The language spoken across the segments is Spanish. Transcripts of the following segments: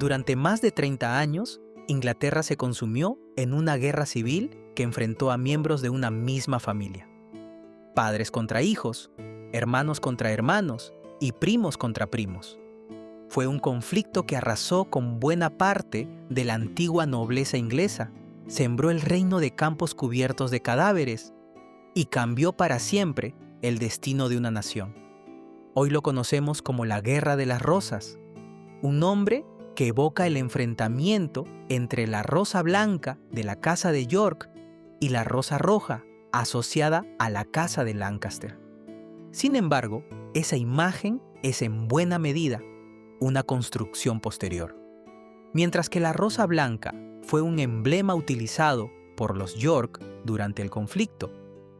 Durante más de 30 años, Inglaterra se consumió en una guerra civil que enfrentó a miembros de una misma familia. Padres contra hijos, hermanos contra hermanos y primos contra primos. Fue un conflicto que arrasó con buena parte de la antigua nobleza inglesa, sembró el reino de campos cubiertos de cadáveres y cambió para siempre el destino de una nación. Hoy lo conocemos como la Guerra de las Rosas, un nombre que evoca el enfrentamiento entre la rosa blanca de la Casa de York y la rosa roja asociada a la Casa de Lancaster. Sin embargo, esa imagen es en buena medida una construcción posterior. Mientras que la rosa blanca fue un emblema utilizado por los York durante el conflicto,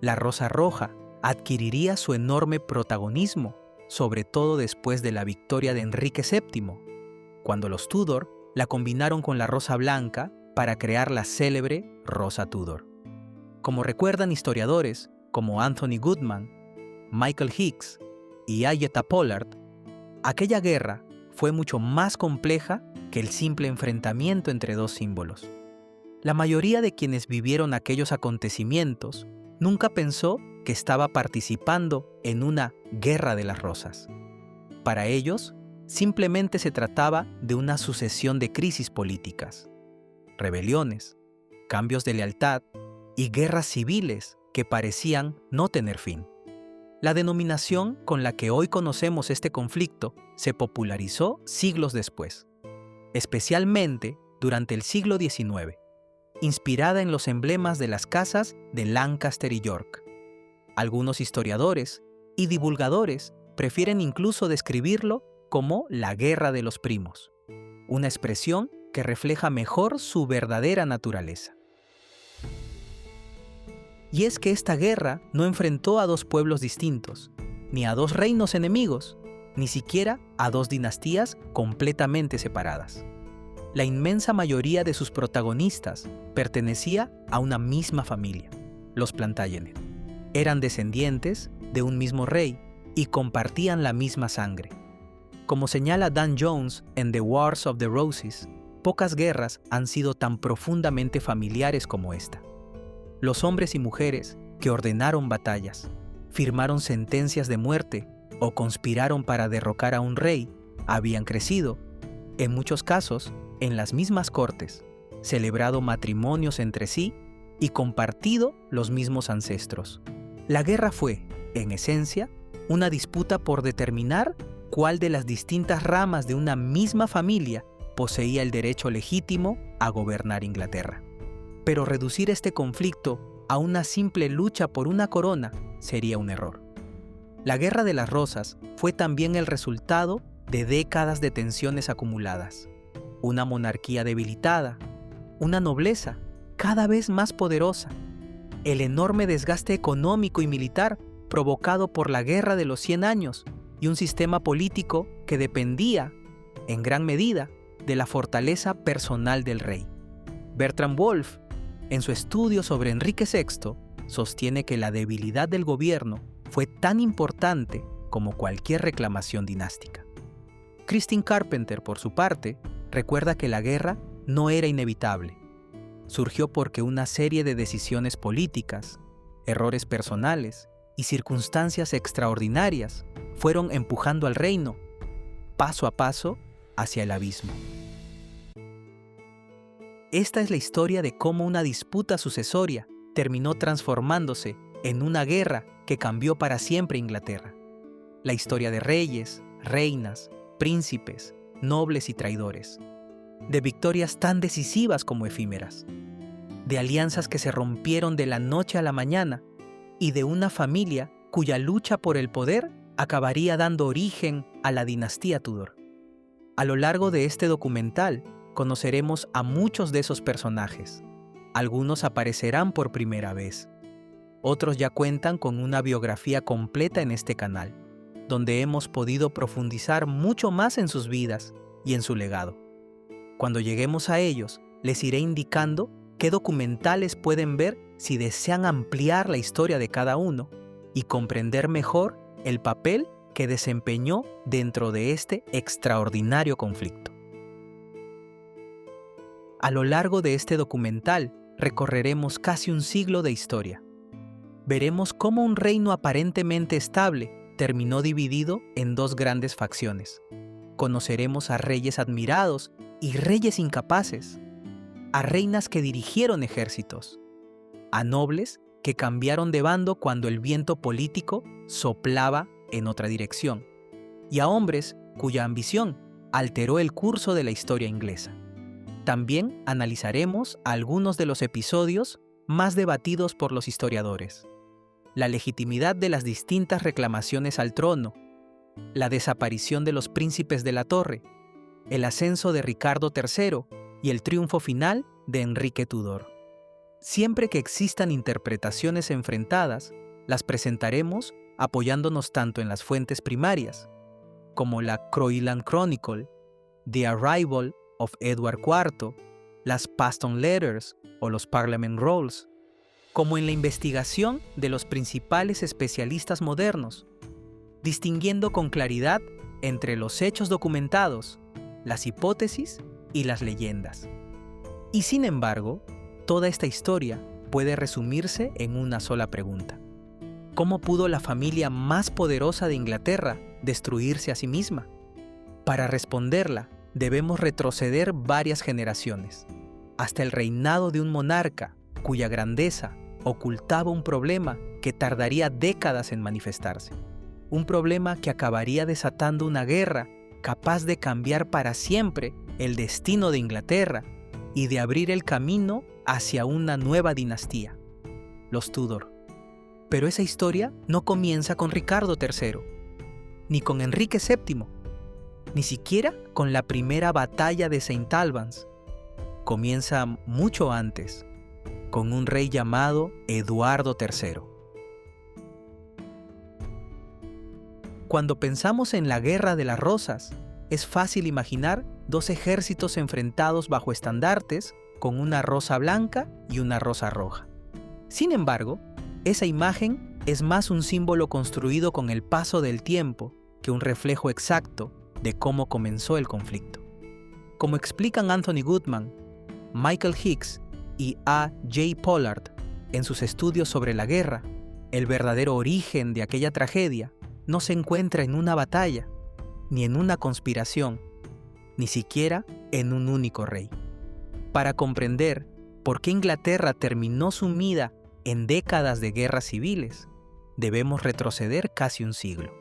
la rosa roja adquiriría su enorme protagonismo, sobre todo después de la victoria de Enrique VII, cuando los Tudor la combinaron con la rosa blanca para crear la célebre Rosa Tudor. Como recuerdan historiadores como Anthony Goodman, Michael Hicks y Agatha Pollard, aquella guerra fue mucho más compleja que el simple enfrentamiento entre dos símbolos. La mayoría de quienes vivieron aquellos acontecimientos nunca pensó que estaba participando en una guerra de las rosas. Para ellos, simplemente se trataba de una sucesión de crisis políticas, rebeliones, cambios de lealtad y guerras civiles que parecían no tener fin. La denominación con la que hoy conocemos este conflicto se popularizó siglos después, especialmente durante el siglo XIX, inspirada en los emblemas de las casas de Lancaster y York. Algunos historiadores y divulgadores prefieren incluso describirlo como la Guerra de los Primos, una expresión que refleja mejor su verdadera naturaleza. Y es que esta guerra no enfrentó a dos pueblos distintos, ni a dos reinos enemigos, ni siquiera a dos dinastías completamente separadas. La inmensa mayoría de sus protagonistas pertenecía a una misma familia, los Plantagenet. Eran descendientes de un mismo rey y compartían la misma sangre. Como señala Dan Jones en The Wars of the Roses, pocas guerras han sido tan profundamente familiares como esta. Los hombres y mujeres que ordenaron batallas, firmaron sentencias de muerte o conspiraron para derrocar a un rey habían crecido, en muchos casos, en las mismas cortes, celebrado matrimonios entre sí y compartido los mismos ancestros. La guerra fue, en esencia, una disputa por determinar cuál de las distintas ramas de una misma familia poseía el derecho legítimo a gobernar Inglaterra. Pero reducir este conflicto a una simple lucha por una corona sería un error. La Guerra de las Rosas fue también el resultado de décadas de tensiones acumuladas, una monarquía debilitada, una nobleza cada vez más poderosa, el enorme desgaste económico y militar provocado por la Guerra de los 100 años y un sistema político que dependía, en gran medida, de la fortaleza personal del rey. Bertram Wolfe, en su estudio sobre Enrique VI, sostiene que la debilidad del gobierno fue tan importante como cualquier reclamación dinástica. Christine Carpenter, por su parte, recuerda que la guerra no era inevitable. Surgió porque una serie de decisiones políticas, errores personales y circunstancias extraordinarias fueron empujando al reino, paso a paso, hacia el abismo. Esta es la historia de cómo una disputa sucesoria terminó transformándose en una guerra que cambió para siempre Inglaterra. La historia de reyes, reinas, príncipes, nobles y traidores. De victorias tan decisivas como efímeras. De alianzas que se rompieron de la noche a la mañana y de una familia cuya lucha por el poder acabaría dando origen a la dinastía Tudor. A lo largo de este documental, conoceremos a muchos de esos personajes. Algunos aparecerán por primera vez. Otros ya cuentan con una biografía completa en este canal, donde hemos podido profundizar mucho más en sus vidas y en su legado. Cuando lleguemos a ellos, les iré indicando qué documentales pueden ver si desean ampliar la historia de cada uno y comprender mejor el papel que desempeñó dentro de este extraordinario conflicto. A lo largo de este documental recorreremos casi un siglo de historia. Veremos cómo un reino aparentemente estable terminó dividido en dos grandes facciones. Conoceremos a reyes admirados y reyes incapaces, a reinas que dirigieron ejércitos, a nobles que cambiaron de bando cuando el viento político soplaba en otra dirección, y a hombres cuya ambición alteró el curso de la historia inglesa. También analizaremos algunos de los episodios más debatidos por los historiadores: la legitimidad de las distintas reclamaciones al trono, la desaparición de los príncipes de la Torre, el ascenso de Ricardo III y el triunfo final de Enrique Tudor. Siempre que existan interpretaciones enfrentadas, las presentaremos apoyándonos tanto en las fuentes primarias, como la Croyland Chronicle, The Arrival of Edward IV, las Paston Letters o los Parliament Rolls, como en la investigación de los principales especialistas modernos, distinguiendo con claridad entre los hechos documentados, las hipótesis y las leyendas. Y sin embargo, toda esta historia puede resumirse en una sola pregunta: ¿cómo pudo la familia más poderosa de Inglaterra destruirse a sí misma? Para responderla, debemos retroceder varias generaciones, hasta el reinado de un monarca cuya grandeza ocultaba un problema que tardaría décadas en manifestarse. Un problema que acabaría desatando una guerra capaz de cambiar para siempre el destino de Inglaterra y de abrir el camino hacia una nueva dinastía, los Tudor. Pero esa historia no comienza con Ricardo III, ni con Enrique VII, ni siquiera con la primera batalla de St. Albans. Comienza mucho antes, con un rey llamado Eduardo III. Cuando pensamos en la Guerra de las Rosas, es fácil imaginar dos ejércitos enfrentados bajo estandartes con una rosa blanca y una rosa roja. Sin embargo, esa imagen es más un símbolo construido con el paso del tiempo que un reflejo exacto de cómo comenzó el conflicto. Como explican Anthony Goodman, Michael Hicks y A. J. Pollard en sus estudios sobre la guerra, el verdadero origen de aquella tragedia no se encuentra en una batalla, ni en una conspiración, ni siquiera en un único rey. Para comprender por qué Inglaterra terminó sumida en décadas de guerras civiles, debemos retroceder casi un siglo,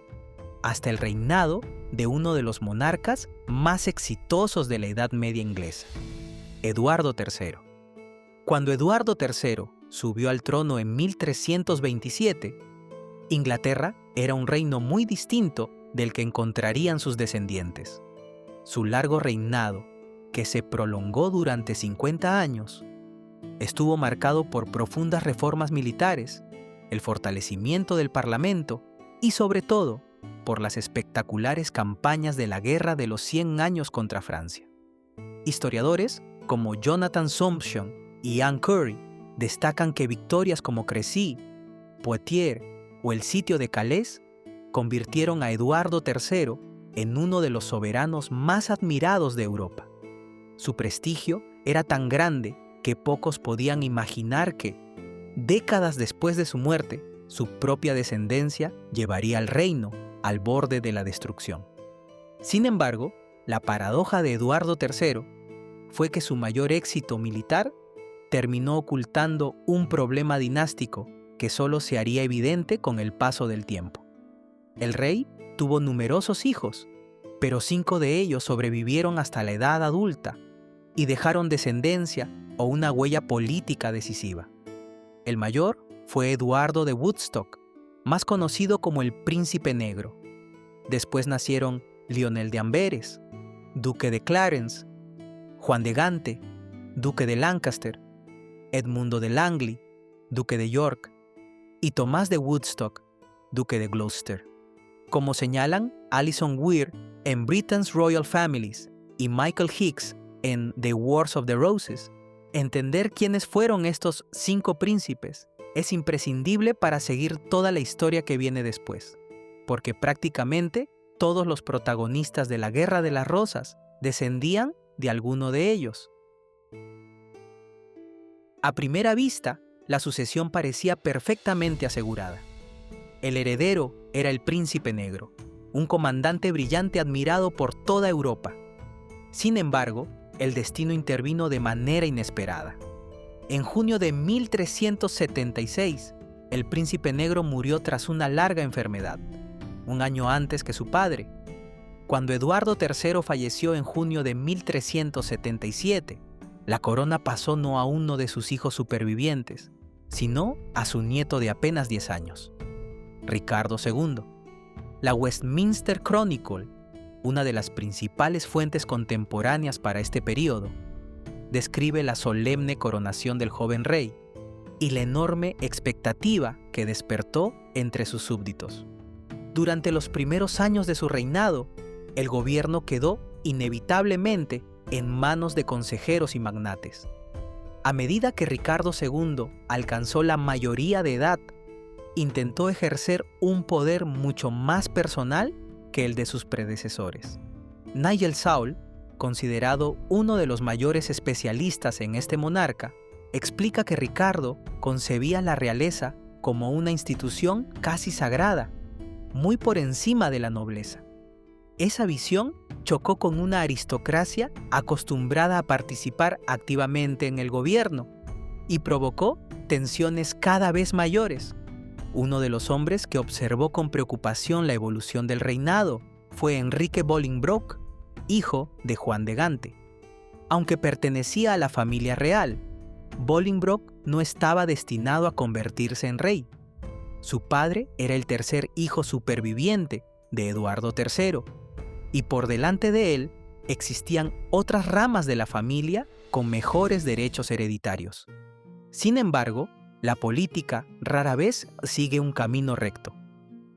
hasta el reinado de uno de los monarcas más exitosos de la Edad Media inglesa, Eduardo III. Cuando Eduardo III subió al trono en 1327, Inglaterra era un reino muy distinto del que encontrarían sus descendientes. Su largo reinado, que se prolongó durante 50 años, estuvo marcado por profundas reformas militares, el fortalecimiento del Parlamento y, sobre todo, por las espectaculares campañas de la Guerra de los 100 años contra Francia. Historiadores como Jonathan Somption y Anne Curry destacan que victorias como Crécy, Poitiers o el sitio de Calais convirtieron a Eduardo III en uno de los soberanos más admirados de Europa. Su prestigio era tan grande que pocos podían imaginar que, décadas después de su muerte, su propia descendencia llevaría al reino al borde de la destrucción. Sin embargo, la paradoja de Eduardo III fue que su mayor éxito militar terminó ocultando un problema dinástico que solo se haría evidente con el paso del tiempo. El rey tuvo numerosos hijos, pero 5 de ellos sobrevivieron hasta la edad adulta y dejaron descendencia o una huella política decisiva. El mayor fue Eduardo de Woodstock, más conocido como el Príncipe Negro. Después nacieron Lionel de Amberes, Duque de Clarence, Juan de Gante, Duque de Lancaster, Edmundo de Langley, Duque de York, y Tomás de Woodstock, Duque de Gloucester. Como señalan Alison Weir en Britain's Royal Families y Michael Hicks en The Wars of the Roses, entender quiénes fueron estos 5 príncipes es imprescindible para seguir toda la historia que viene después, porque prácticamente todos los protagonistas de la Guerra de las Rosas descendían de alguno de ellos. A primera vista, la sucesión parecía perfectamente asegurada. El heredero era el príncipe negro, un comandante brillante admirado por toda Europa. Sin embargo, el destino intervino de manera inesperada. En junio de 1376, el príncipe negro murió tras una larga enfermedad, un año antes que su padre. Cuando Eduardo III falleció en junio de 1377, la corona pasó no a uno de sus hijos supervivientes, sino a su nieto de apenas 10 años, Ricardo II. La Westminster Chronicle, una de las principales fuentes contemporáneas para este período, describe la solemne coronación del joven rey y la enorme expectativa que despertó entre sus súbditos. Durante los primeros años de su reinado, el gobierno quedó inevitablemente en manos de consejeros y magnates. A medida que Ricardo II alcanzó la mayoría de edad, intentó ejercer un poder mucho más personal que el de sus predecesores. Nigel Saul, considerado uno de los mayores especialistas en este monarca, explica que Ricardo concebía la realeza como una institución casi sagrada, muy por encima de la nobleza. Esa visión chocó con una aristocracia acostumbrada a participar activamente en el gobierno y provocó tensiones cada vez mayores. Uno de los hombres que observó con preocupación la evolución del reinado fue Enrique Bolingbroke, hijo de Juan de Gante. Aunque pertenecía a la familia real, Bolingbroke no estaba destinado a convertirse en rey. Su padre era el tercer hijo superviviente de Eduardo III, y por delante de él existían otras ramas de la familia con mejores derechos hereditarios. Sin embargo, la política rara vez sigue un camino recto.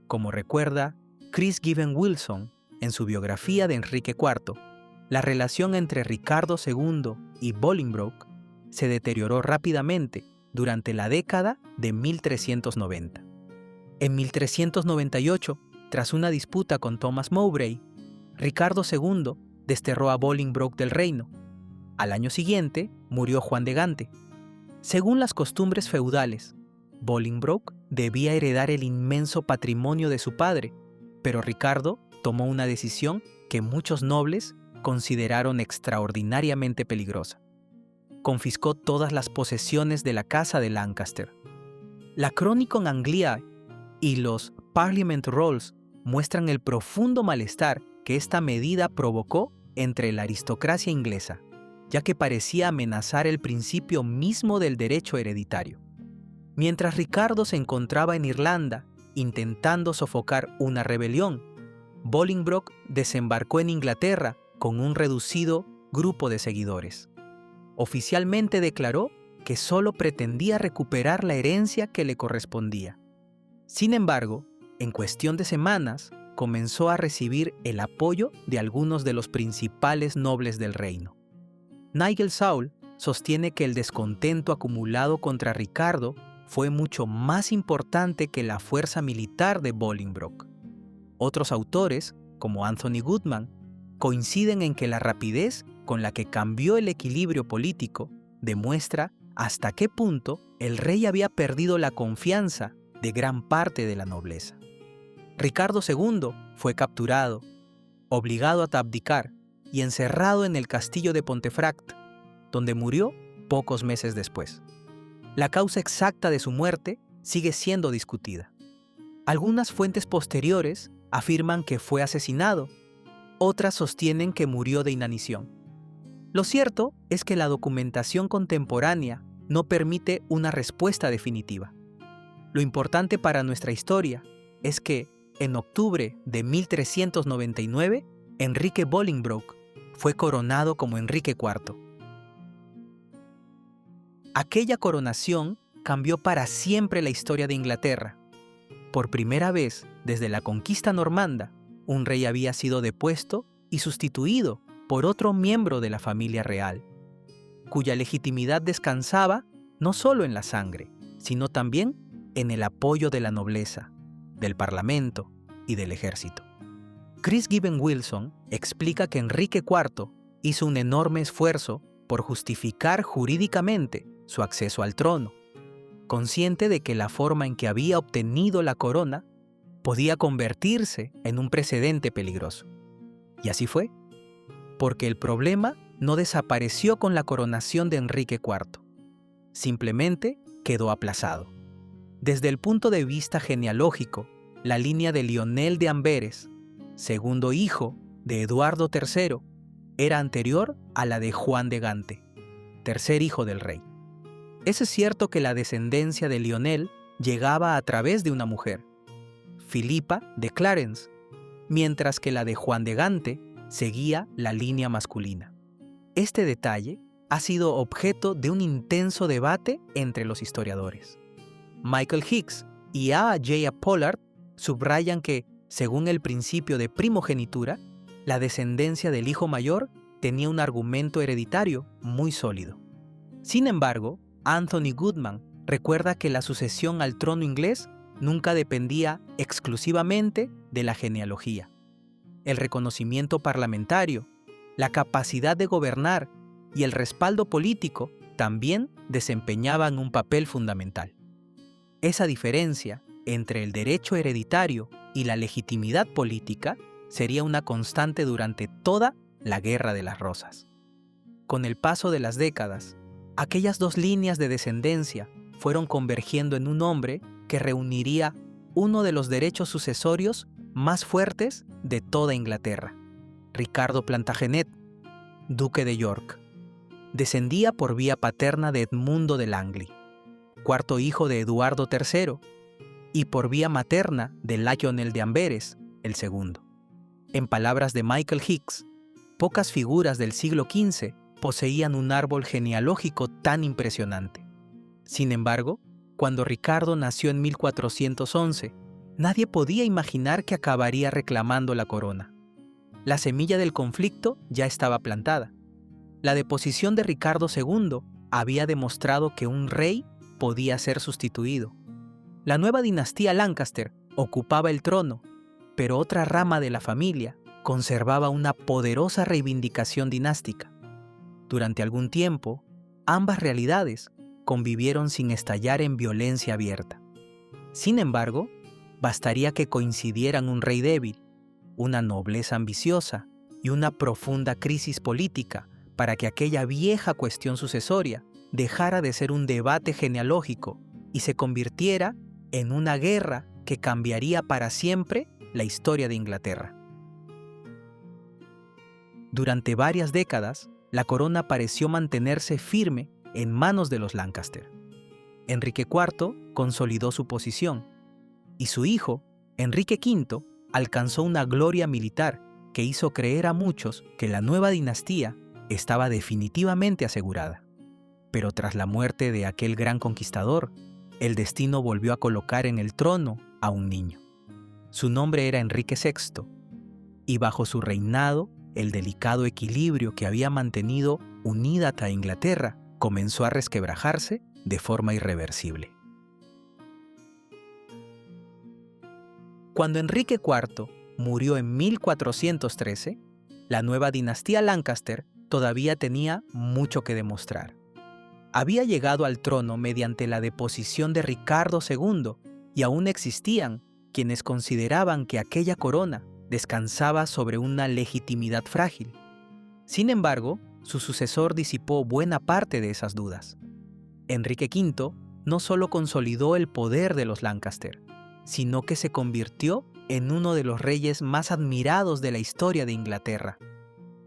Como recuerda Chris Given Wilson en su biografía de Enrique IV, la relación entre Ricardo II y Bolingbroke se deterioró rápidamente durante la década de 1390. En 1398, tras una disputa con Thomas Mowbray, Ricardo II desterró a Bolingbroke del reino. Al año siguiente murió Juan de Gante. Según las costumbres feudales, Bolingbroke debía heredar el inmenso patrimonio de su padre, pero Ricardo tomó una decisión que muchos nobles consideraron extraordinariamente peligrosa. Confiscó todas las posesiones de la casa de Lancaster. La Chronicon Angliae y los Parliament Rolls muestran el profundo malestar que esta medida provocó entre la aristocracia inglesa, ya que parecía amenazar el principio mismo del derecho hereditario. Mientras Ricardo se encontraba en Irlanda intentando sofocar una rebelión, Bolingbroke desembarcó en Inglaterra con un reducido grupo de seguidores. Oficialmente declaró que solo pretendía recuperar la herencia que le correspondía. Sin embargo, en cuestión de semanas, comenzó a recibir el apoyo de algunos de los principales nobles del reino. Nigel Saul sostiene que el descontento acumulado contra Ricardo fue mucho más importante que la fuerza militar de Bolingbroke. Otros autores, como Anthony Goodman, coinciden en que la rapidez con la que cambió el equilibrio político demuestra hasta qué punto el rey había perdido la confianza de gran parte de la nobleza. Ricardo II fue capturado, obligado a abdicar y encerrado en el castillo de Pontefract, donde murió pocos meses después. La causa exacta de su muerte sigue siendo discutida. Algunas fuentes posteriores afirman que fue asesinado, otras sostienen que murió de inanición. Lo cierto es que la documentación contemporánea no permite una respuesta definitiva. Lo importante para nuestra historia es que, en octubre de 1399, Enrique Bolingbroke fue coronado como Enrique IV. Aquella coronación cambió para siempre la historia de Inglaterra. Por primera vez desde la conquista normanda, un rey había sido depuesto y sustituido por otro miembro de la familia real, cuya legitimidad descansaba no solo en la sangre, sino también en el apoyo de la nobleza, del parlamento y del ejército. Chris Given Wilson explica que Enrique IV hizo un enorme esfuerzo por justificar jurídicamente su acceso al trono, consciente de que la forma en que había obtenido la corona podía convertirse en un precedente peligroso. Y así fue, porque el problema no desapareció con la coronación de Enrique IV, simplemente quedó aplazado. Desde el punto de vista genealógico, la línea de Lionel de Amberes, segundo hijo de Eduardo III, era anterior a la de Juan de Gante, tercer hijo del rey. Es cierto que la descendencia de Lionel llegaba a través de una mujer, Filipa de Clarence, mientras que la de Juan de Gante seguía la línea masculina. Este detalle ha sido objeto de un intenso debate entre los historiadores. Michael Hicks y A. J. Pollard subrayan que, según el principio de primogenitura, la descendencia del hijo mayor tenía un argumento hereditario muy sólido. Sin embargo, Anthony Goodman recuerda que la sucesión al trono inglés nunca dependía exclusivamente de la genealogía. El reconocimiento parlamentario, la capacidad de gobernar y el respaldo político también desempeñaban un papel fundamental. Esa diferencia entre el derecho hereditario y la legitimidad política sería una constante durante toda la Guerra de las Rosas. Con el paso de las décadas, aquellas dos líneas de descendencia fueron convergiendo en un hombre que reuniría uno de los derechos sucesorios más fuertes de toda Inglaterra, Ricardo Plantagenet, duque de York. Descendía por vía paterna de Edmundo de Langley, cuarto hijo de Eduardo III, y por vía materna de Lionel de Amberes, el segundo. En palabras de Michael Hicks, pocas figuras del siglo XV poseían un árbol genealógico tan impresionante. Sin embargo, cuando Ricardo nació en 1411, nadie podía imaginar que acabaría reclamando la corona. La semilla del conflicto ya estaba plantada. La deposición de Ricardo II había demostrado que un rey podía ser sustituido. La nueva dinastía Lancaster ocupaba el trono, pero otra rama de la familia conservaba una poderosa reivindicación dinástica. Durante algún tiempo, ambas realidades convivieron sin estallar en violencia abierta. Sin embargo, bastaría que coincidieran un rey débil, una nobleza ambiciosa y una profunda crisis política para que aquella vieja cuestión sucesoria dejara de ser un debate genealógico y se convirtiera en una guerra que cambiaría para siempre la historia de Inglaterra. Durante varias décadas, la corona pareció mantenerse firme en manos de los Lancaster. Enrique IV consolidó su posición y su hijo, Enrique V, alcanzó una gloria militar que hizo creer a muchos que la nueva dinastía estaba definitivamente asegurada. Pero tras la muerte de aquel gran conquistador, el destino volvió a colocar en el trono a un niño. Su nombre era Enrique VI, y bajo su reinado, el delicado equilibrio que había mantenido unida a Inglaterra comenzó a resquebrajarse de forma irreversible. Cuando Enrique IV murió en 1413, la nueva dinastía Lancaster todavía tenía mucho que demostrar. Había llegado al trono mediante la deposición de Ricardo II y aún existían quienes consideraban que aquella corona descansaba sobre una legitimidad frágil. Sin embargo, su sucesor disipó buena parte de esas dudas. Enrique V no solo consolidó el poder de los Lancaster, sino que se convirtió en uno de los reyes más admirados de la historia de Inglaterra.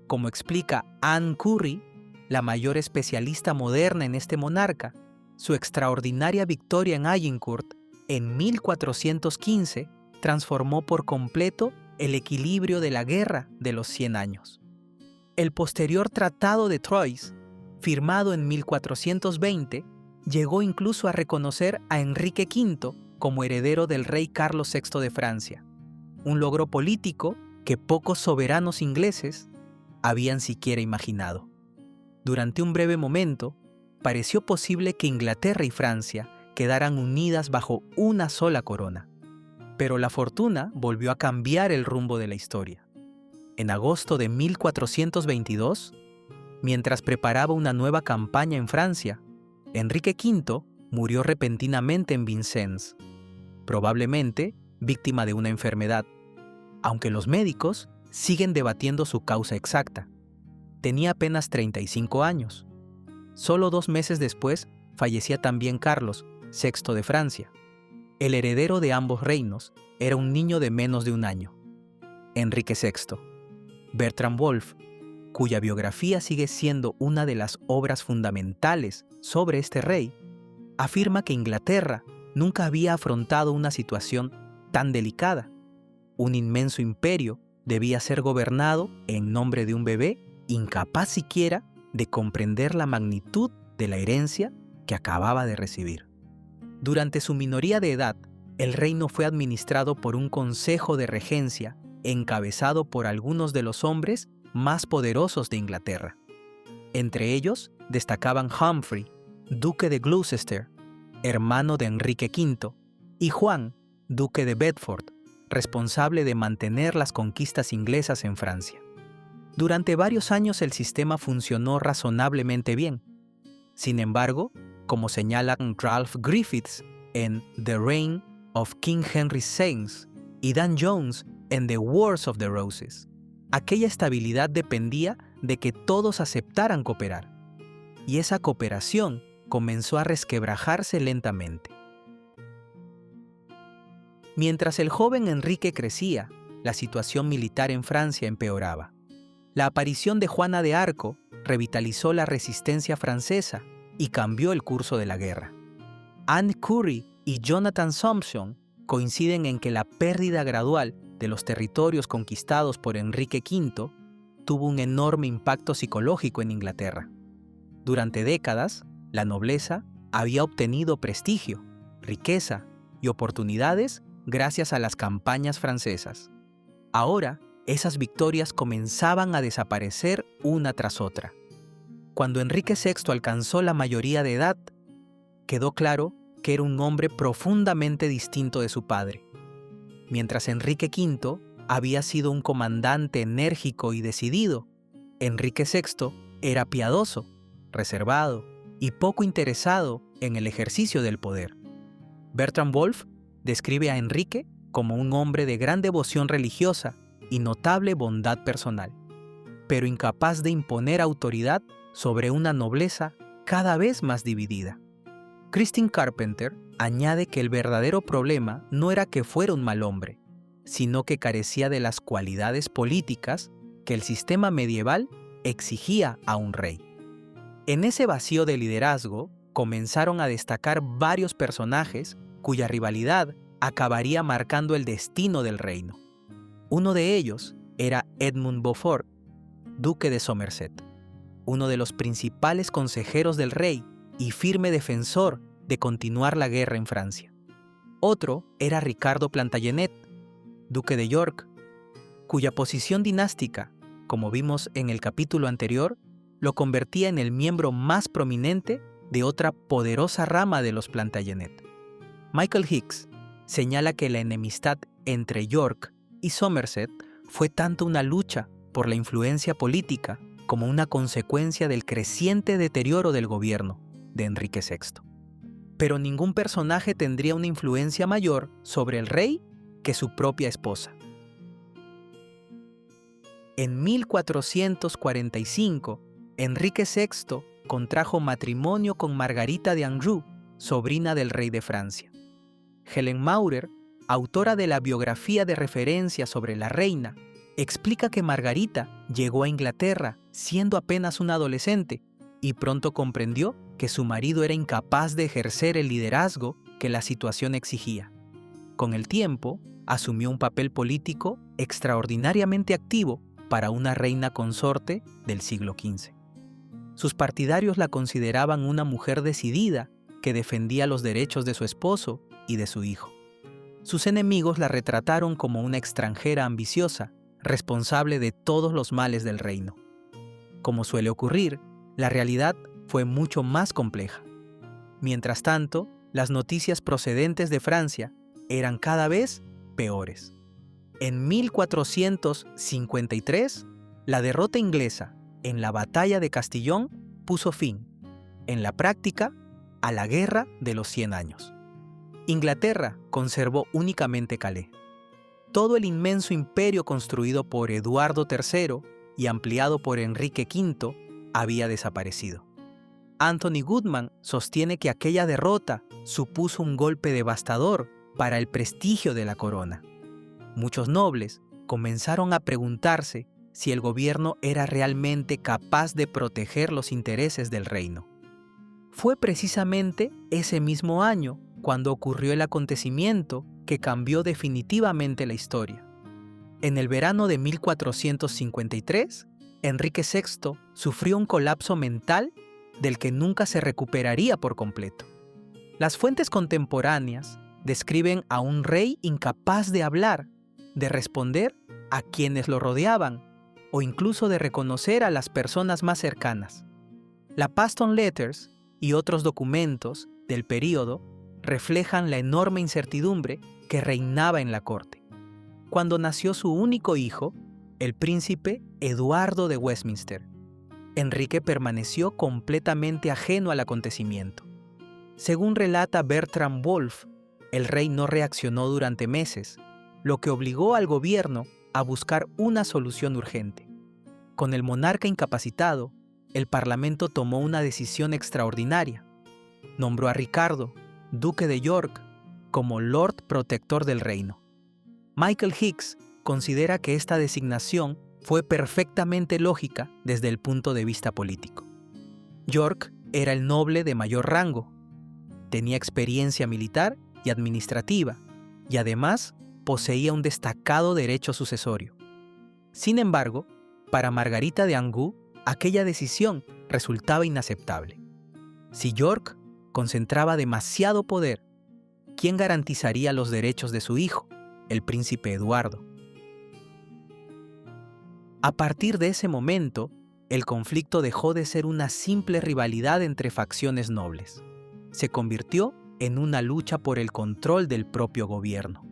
Como explica Anne Curry, la mayor especialista moderna en este monarca, su extraordinaria victoria en Agincourt en 1415 transformó por completo el equilibrio de la Guerra de los 100 años. El posterior Tratado de Troyes, firmado en 1420, llegó incluso a reconocer a Enrique V como heredero del rey Carlos VI de Francia, un logro político que pocos soberanos ingleses habían siquiera imaginado. Durante un breve momento, pareció posible que Inglaterra y Francia quedaran unidas bajo una sola corona. Pero la fortuna volvió a cambiar el rumbo de la historia. En agosto de 1422, mientras preparaba una nueva campaña en Francia, Enrique V murió repentinamente en Vincennes, probablemente víctima de una enfermedad, aunque los médicos siguen debatiendo su causa exacta. Tenía apenas 35 años. Solo 2 meses después fallecía también Carlos, VI de Francia. El heredero de ambos reinos era un niño de menos de 1 año, Enrique VI. Bertram Wolf, cuya biografía sigue siendo una de las obras fundamentales sobre este rey, afirma que Inglaterra nunca había afrontado una situación tan delicada. Un inmenso imperio debía ser gobernado en nombre de un bebé incapaz siquiera de comprender la magnitud de la herencia que acababa de recibir. Durante su minoría de edad, el reino fue administrado por un consejo de regencia encabezado por algunos de los hombres más poderosos de Inglaterra. Entre ellos destacaban Humphrey, duque de Gloucester, hermano de Enrique V, y Juan, duque de Bedford, responsable de mantener las conquistas inglesas en Francia. Durante varios años el sistema funcionó razonablemente bien. Sin embargo, como señalan Ralph Griffiths en The Reign of King Henry VI y Dan Jones en The Wars of the Roses, aquella estabilidad dependía de que todos aceptaran cooperar, y esa cooperación comenzó a resquebrajarse lentamente. Mientras el joven Enrique crecía, la situación militar en Francia empeoraba. La aparición de Juana de Arco revitalizó la resistencia francesa y cambió el curso de la guerra. Anne Curry y Jonathan Somption coinciden en que la pérdida gradual de los territorios conquistados por Enrique V tuvo un enorme impacto psicológico en Inglaterra. Durante décadas, la nobleza había obtenido prestigio, riqueza y oportunidades gracias a las campañas francesas. Ahora, esas victorias comenzaban a desaparecer una tras otra. Cuando Enrique VI alcanzó la mayoría de edad, quedó claro que era un hombre profundamente distinto de su padre. Mientras Enrique V había sido un comandante enérgico y decidido, Enrique VI era piadoso, reservado y poco interesado en el ejercicio del poder. Bertram Wolf describe a Enrique como un hombre de gran devoción religiosa y notable bondad personal, pero incapaz de imponer autoridad sobre una nobleza cada vez más dividida. Christine Carpenter añade que el verdadero problema no era que fuera un mal hombre, sino que carecía de las cualidades políticas que el sistema medieval exigía a un rey. En ese vacío de liderazgo comenzaron a destacar varios personajes cuya rivalidad acabaría marcando el destino del reino. Uno de ellos era Edmund Beaufort, duque de Somerset, uno de los principales consejeros del rey y firme defensor de continuar la guerra en Francia. Otro era Ricardo Plantagenet, duque de York, cuya posición dinástica, como vimos en el capítulo anterior, lo convertía en el miembro más prominente de otra poderosa rama de los Plantagenet. Michael Hicks señala que la enemistad entre York y Somerset fue tanto una lucha por la influencia política como una consecuencia del creciente deterioro del gobierno de Enrique VI. Pero ningún personaje tendría una influencia mayor sobre el rey que su propia esposa. En 1445, Enrique VI contrajo matrimonio con Margarita de Anjou, sobrina del rey de Francia. Helen Maurer, autora de la biografía de referencia sobre la reina, explica que Margarita llegó a Inglaterra siendo apenas una adolescente y pronto comprendió que su marido era incapaz de ejercer el liderazgo que la situación exigía. Con el tiempo, asumió un papel político extraordinariamente activo para una reina consorte del siglo XV. Sus partidarios la consideraban una mujer decidida que defendía los derechos de su esposo y de su hijo. Sus enemigos la retrataron como una extranjera ambiciosa, responsable de todos los males del reino. Como suele ocurrir, la realidad fue mucho más compleja. Mientras tanto, las noticias procedentes de Francia eran cada vez peores. En 1453, la derrota inglesa en la batalla de Castillón puso fin, en la práctica, a la Guerra de los 100 años. Inglaterra conservó únicamente Calais. Todo el inmenso imperio construido por Eduardo III y ampliado por Enrique V había desaparecido. Anthony Goodman sostiene que aquella derrota supuso un golpe devastador para el prestigio de la corona. Muchos nobles comenzaron a preguntarse si el gobierno era realmente capaz de proteger los intereses del reino. Fue precisamente ese mismo año cuando ocurrió el acontecimiento que cambió definitivamente la historia. En el verano de 1453, Enrique VI sufrió un colapso mental del que nunca se recuperaría por completo. Las fuentes contemporáneas describen a un rey incapaz de hablar, de responder a quienes lo rodeaban o incluso de reconocer a las personas más cercanas. La Paston Letters y otros documentos del período reflejan la enorme incertidumbre que reinaba en la corte. Cuando nació su único hijo, el príncipe Eduardo de Westminster, Enrique permaneció completamente ajeno al acontecimiento. Según relata Bertram Wolfe, el rey no reaccionó durante meses, lo que obligó al gobierno a buscar una solución urgente. Con el monarca incapacitado, el Parlamento tomó una decisión extraordinaria. Nombró a Ricardo, duque de York, como Lord Protector del reino. Michael Hicks considera que esta designación fue perfectamente lógica desde el punto de vista político. York era el noble de mayor rango, tenía experiencia militar y administrativa, y además poseía un destacado derecho sucesorio. Sin embargo, para Margarita de Anjou, aquella decisión resultaba inaceptable. Si York concentraba demasiado poder, ¿quién garantizaría los derechos de su hijo, el príncipe Eduardo? A partir de ese momento, el conflicto dejó de ser una simple rivalidad entre facciones nobles. Se convirtió en una lucha por el control del propio gobierno.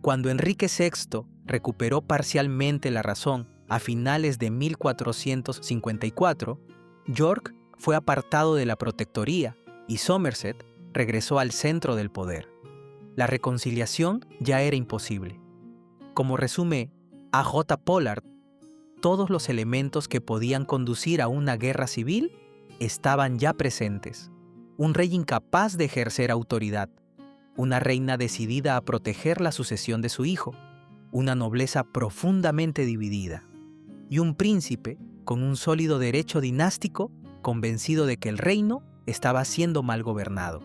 Cuando Enrique VI recuperó parcialmente la razón a finales de 1454, York fue apartado de la protectoría y Somerset regresó al centro del poder. La reconciliación ya era imposible. Como resume A.J. Pollard, todos los elementos que podían conducir a una guerra civil estaban ya presentes. Un rey incapaz de ejercer autoridad, una reina decidida a proteger la sucesión de su hijo, una nobleza profundamente dividida, y un príncipe con un sólido derecho dinástico convencido de que el reino estaba siendo mal gobernado.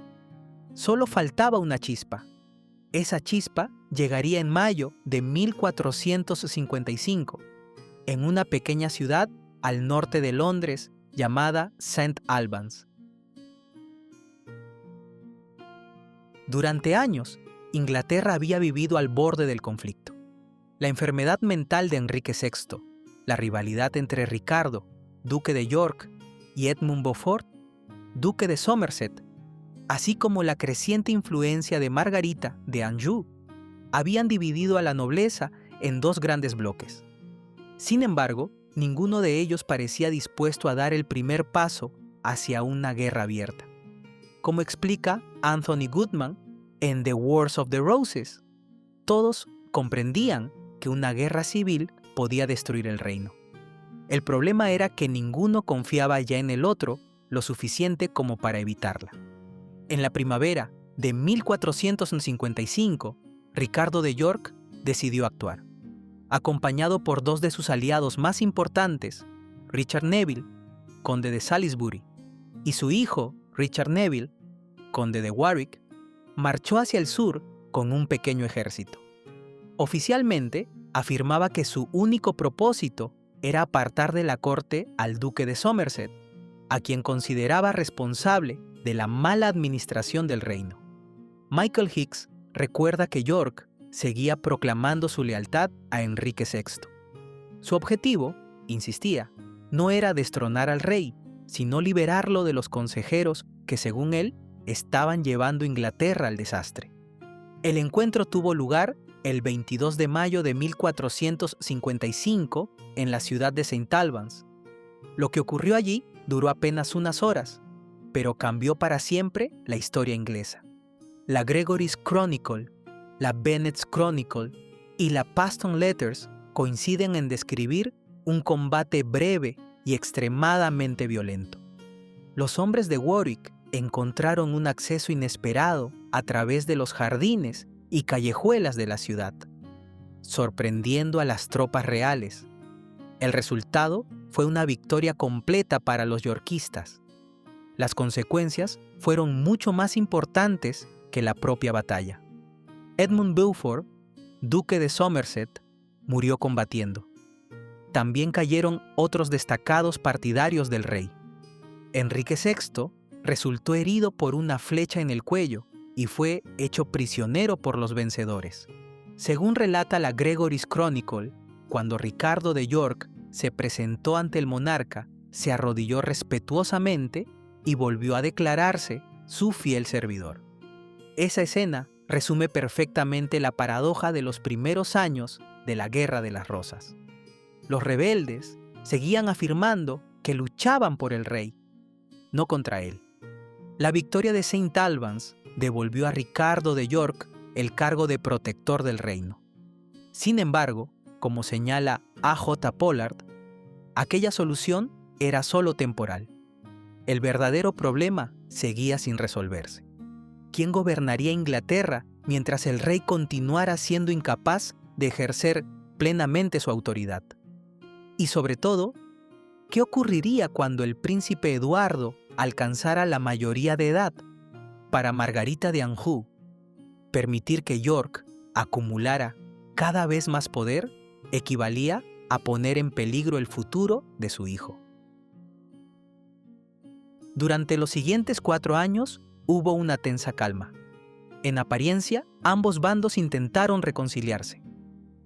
Solo faltaba una chispa. Esa chispa llegaría en mayo de 1455, en una pequeña ciudad al norte de Londres llamada St. Albans. Durante años, Inglaterra había vivido al borde del conflicto. La enfermedad mental de Enrique VI, la rivalidad entre Ricardo, duque de York, y Edmund Beaufort, duque de Somerset, así como la creciente influencia de Margarita de Anjou, habían dividido a la nobleza en dos grandes bloques. Sin embargo, ninguno de ellos parecía dispuesto a dar el primer paso hacia una guerra abierta. Como explica Anthony Goodman en The Wars of the Roses, todos comprendían que una guerra civil podía destruir el reino. El problema era que ninguno confiaba ya en el otro lo suficiente como para evitarla. En la primavera de 1455, Ricardo de York decidió actuar. Acompañado por dos de sus aliados más importantes, Richard Neville, conde de Salisbury, y su hijo, Richard Neville, conde de Warwick, marchó hacia el sur con un pequeño ejército. Oficialmente, afirmaba que su único propósito era apartar de la corte al duque de Somerset, a quien consideraba responsable de la mala administración del reino. Michael Hicks recuerda que York seguía proclamando su lealtad a Enrique VI. Su objetivo, insistía, no era destronar al rey, sino liberarlo de los consejeros que, según él, estaban llevando Inglaterra al desastre. El encuentro tuvo lugar el 22 de mayo de 1455 en la ciudad de St. Albans. Lo que ocurrió allí duró apenas unas horas. pero cambió para siempre la historia inglesa. La Gregory's Chronicle, la Bennett's Chronicle y la Paston Letters coinciden en describir un combate breve y extremadamente violento. Los hombres de Warwick encontraron un acceso inesperado a través de los jardines y callejuelas de la ciudad, sorprendiendo a las tropas reales. El resultado fue una victoria completa para los yorkistas. Las consecuencias fueron mucho más importantes que la propia batalla. Edmund Beaufort, duque de Somerset, murió combatiendo. También cayeron otros destacados partidarios del rey. Enrique VI resultó herido por una flecha en el cuello y fue hecho prisionero por los vencedores. Según relata la Gregory's Chronicle, cuando Ricardo de York se presentó ante el monarca, se arrodilló respetuosamente y volvió a declararse su fiel servidor. Esa escena resume perfectamente la paradoja de los primeros años de la Guerra de las Rosas. Los rebeldes seguían afirmando que luchaban por el rey, no contra él. La victoria de St. Albans devolvió a Ricardo de York el cargo de protector del reino. Sin embargo, como señala A.J. Pollard, aquella solución era solo temporal. El verdadero problema seguía sin resolverse. ¿Quién gobernaría Inglaterra mientras el rey continuara siendo incapaz de ejercer plenamente su autoridad? Y sobre todo, ¿qué ocurriría cuando el príncipe Eduardo alcanzara la mayoría de edad? Para Margarita de Anjou, permitir que York acumulara cada vez más poder equivalía a poner en peligro el futuro de su hijo. Durante los siguientes 4 años hubo una tensa calma. En apariencia, ambos bandos intentaron reconciliarse.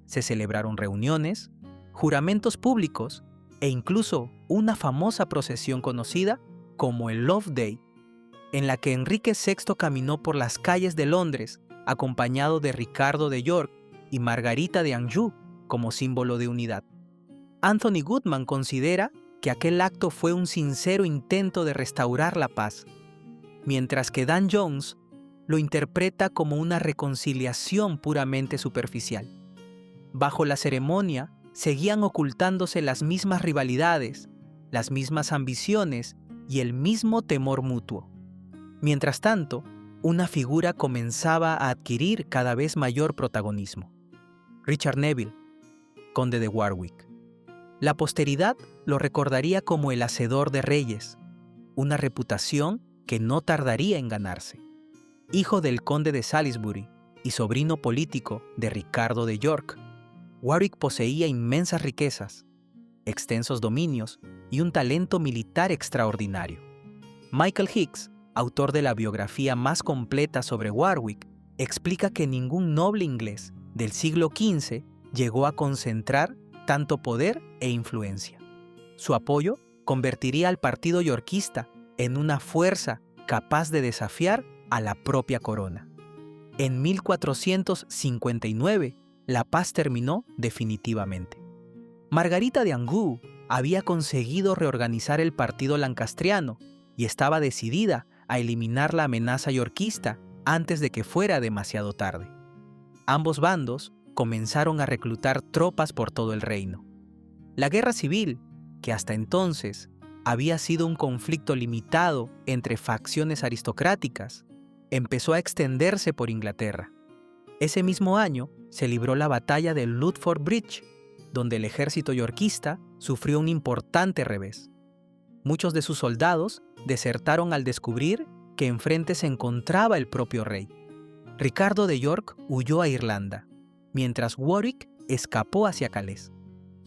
Se celebraron reuniones, juramentos públicos e incluso una famosa procesión conocida como el Love Day, en la que Enrique VI caminó por las calles de Londres acompañado de Ricardo de York y Margarita de Anjou como símbolo de unidad. Anthony Goodman considera que aquel acto fue un sincero intento de restaurar la paz, mientras que Dan Jones lo interpreta como una reconciliación puramente superficial. Bajo la ceremonia seguían ocultándose las mismas rivalidades, las mismas ambiciones y el mismo temor mutuo. Mientras tanto, una figura comenzaba a adquirir cada vez mayor protagonismo: Richard Neville, conde de Warwick. La posteridad lo recordaría como el hacedor de reyes, una reputación que no tardaría en ganarse. Hijo del conde de Salisbury y sobrino político de Ricardo de York, Warwick poseía inmensas riquezas, extensos dominios y un talento militar extraordinario. Michael Hicks, autor de la biografía más completa sobre Warwick, explica que ningún noble inglés del siglo XV llegó a concentrar tanto poder e influencia. Su apoyo convertiría al partido yorkista en una fuerza capaz de desafiar a la propia corona. En 1459, la paz terminó definitivamente. Margarita de Anjou había conseguido reorganizar el partido lancastriano y estaba decidida a eliminar la amenaza yorkista antes de que fuera demasiado tarde. Ambos bandos comenzaron a reclutar tropas por todo el reino. La guerra civil, que hasta entonces había sido un conflicto limitado entre facciones aristocráticas, empezó a extenderse por Inglaterra. Ese mismo año se libró la batalla de Ludford Bridge, donde el ejército yorkista sufrió un importante revés. Muchos de sus soldados desertaron al descubrir que enfrente se encontraba el propio rey. Ricardo de York huyó a Irlanda, mientras Warwick escapó hacia Calais.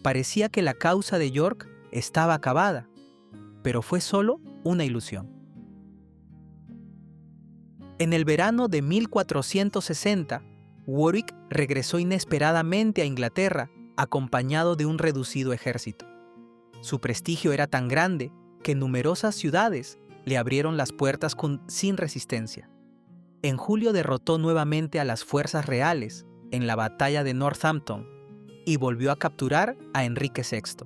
Parecía que la causa de York estaba acabada, pero fue solo una ilusión. En el verano de 1460, Warwick regresó inesperadamente a Inglaterra acompañado de un reducido ejército. Su prestigio era tan grande que numerosas ciudades le abrieron las puertas sin resistencia. En julio derrotó nuevamente a las fuerzas reales en la batalla de Northampton y volvió a capturar a Enrique VI.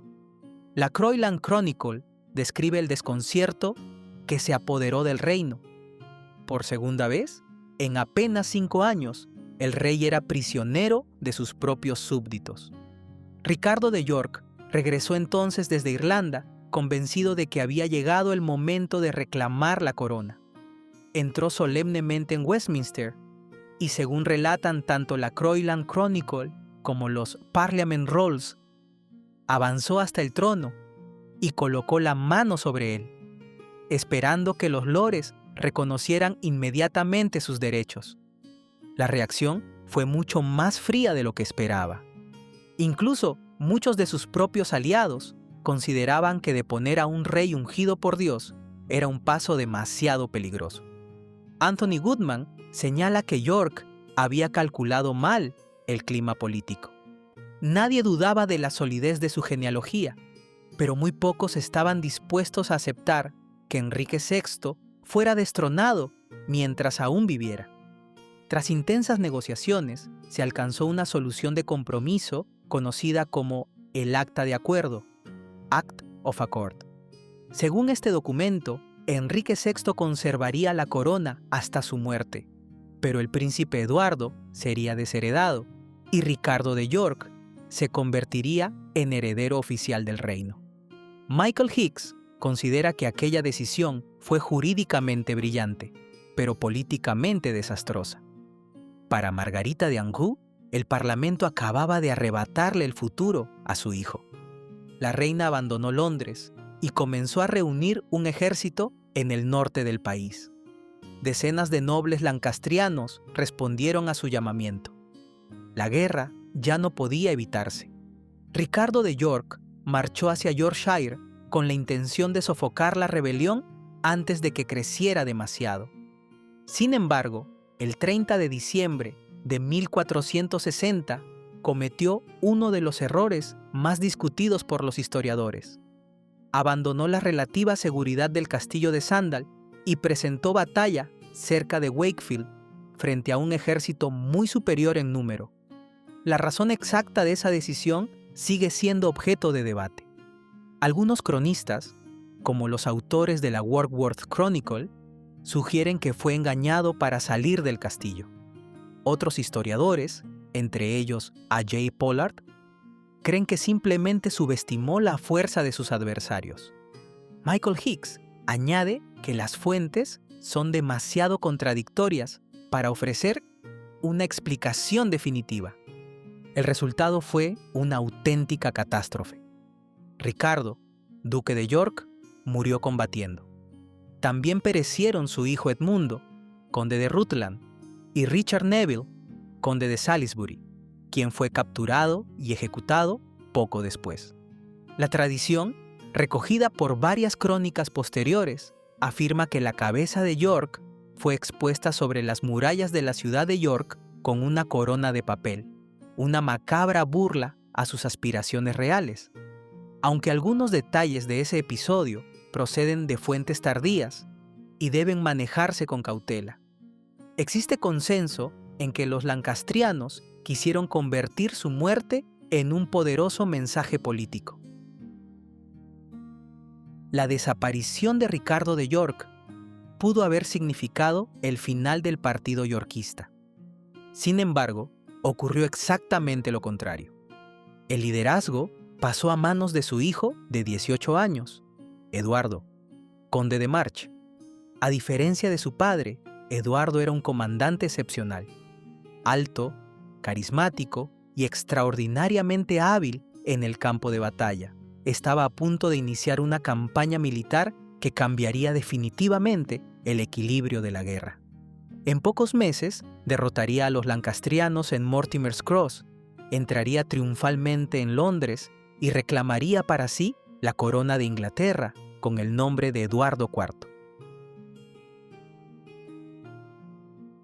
La Croyland Chronicle describe el desconcierto que se apoderó del reino. Por segunda vez, en apenas 5 años, el rey era prisionero de sus propios súbditos. Ricardo de York regresó entonces desde Irlanda, convencido de que había llegado el momento de reclamar la corona. Entró solemnemente en Westminster y, según relatan tanto la Croyland Chronicle como los Parliament Rolls, avanzó hasta el trono y colocó la mano sobre él, esperando que los lores reconocieran inmediatamente sus derechos. La reacción fue mucho más fría de lo que esperaba. Incluso muchos de sus propios aliados consideraban que deponer a un rey ungido por Dios era un paso demasiado peligroso. Anthony Goodman señala que York había calculado mal el clima político. Nadie dudaba de la solidez de su genealogía, pero muy pocos estaban dispuestos a aceptar que Enrique VI fuera destronado mientras aún viviera. Tras intensas negociaciones, se alcanzó una solución de compromiso conocida como el Acta de Acuerdo, Act of Accord. Según este documento, Enrique VI conservaría la corona hasta su muerte, pero el príncipe Eduardo sería desheredado y Ricardo de York se convertiría en heredero oficial del reino. Michael Hicks considera que aquella decisión fue jurídicamente brillante, pero políticamente desastrosa. Para Margarita de Anjou, el Parlamento acababa de arrebatarle el futuro a su hijo. La reina abandonó Londres y comenzó a reunir un ejército en el norte del país. Decenas de nobles lancastrianos respondieron a su llamamiento. La guerra ya no podía evitarse. Ricardo de York marchó hacia Yorkshire con la intención de sofocar la rebelión antes de que creciera demasiado. Sin embargo, el 30 de diciembre de 1460 cometió uno de los errores más discutidos por los historiadores. Abandonó la relativa seguridad del castillo de Sandal y presentó batalla cerca de Wakefield frente a un ejército muy superior en número. La razón exacta de esa decisión sigue siendo objeto de debate. Algunos cronistas, como los autores de la Warkworth Chronicle, sugieren que fue engañado para salir del castillo. Otros historiadores, entre ellos A. J. Pollard, creen que simplemente subestimó la fuerza de sus adversarios. Michael Hicks añade que las fuentes son demasiado contradictorias para ofrecer una explicación definitiva. El resultado fue una auténtica catástrofe. Ricardo, duque de York, murió combatiendo. También perecieron su hijo Edmundo, conde de Rutland, y Richard Neville, conde de Salisbury, quien fue capturado y ejecutado poco después. La tradición, recogida por varias crónicas posteriores, afirma que la cabeza de York fue expuesta sobre las murallas de la ciudad de York con una corona de papel, una macabra burla a sus aspiraciones reales. Aunque algunos detalles de ese episodio proceden de fuentes tardías y deben manejarse con cautela, existe consenso en que los lancastrianos quisieron convertir su muerte en un poderoso mensaje político. La desaparición de Ricardo de York pudo haber significado el final del partido yorkista. Sin embargo, ocurrió exactamente lo contrario. El liderazgo pasó a manos de su hijo de 18 años, Eduardo, conde de March. A diferencia de su padre, Eduardo era un comandante excepcional, alto, carismático y extraordinariamente hábil en el campo de batalla. Estaba a punto de iniciar una campaña militar que cambiaría definitivamente el equilibrio de la guerra. En pocos meses derrotaría a los lancastrianos en Mortimer's Cross, entraría triunfalmente en Londres y reclamaría para sí la corona de Inglaterra con el nombre de Eduardo IV.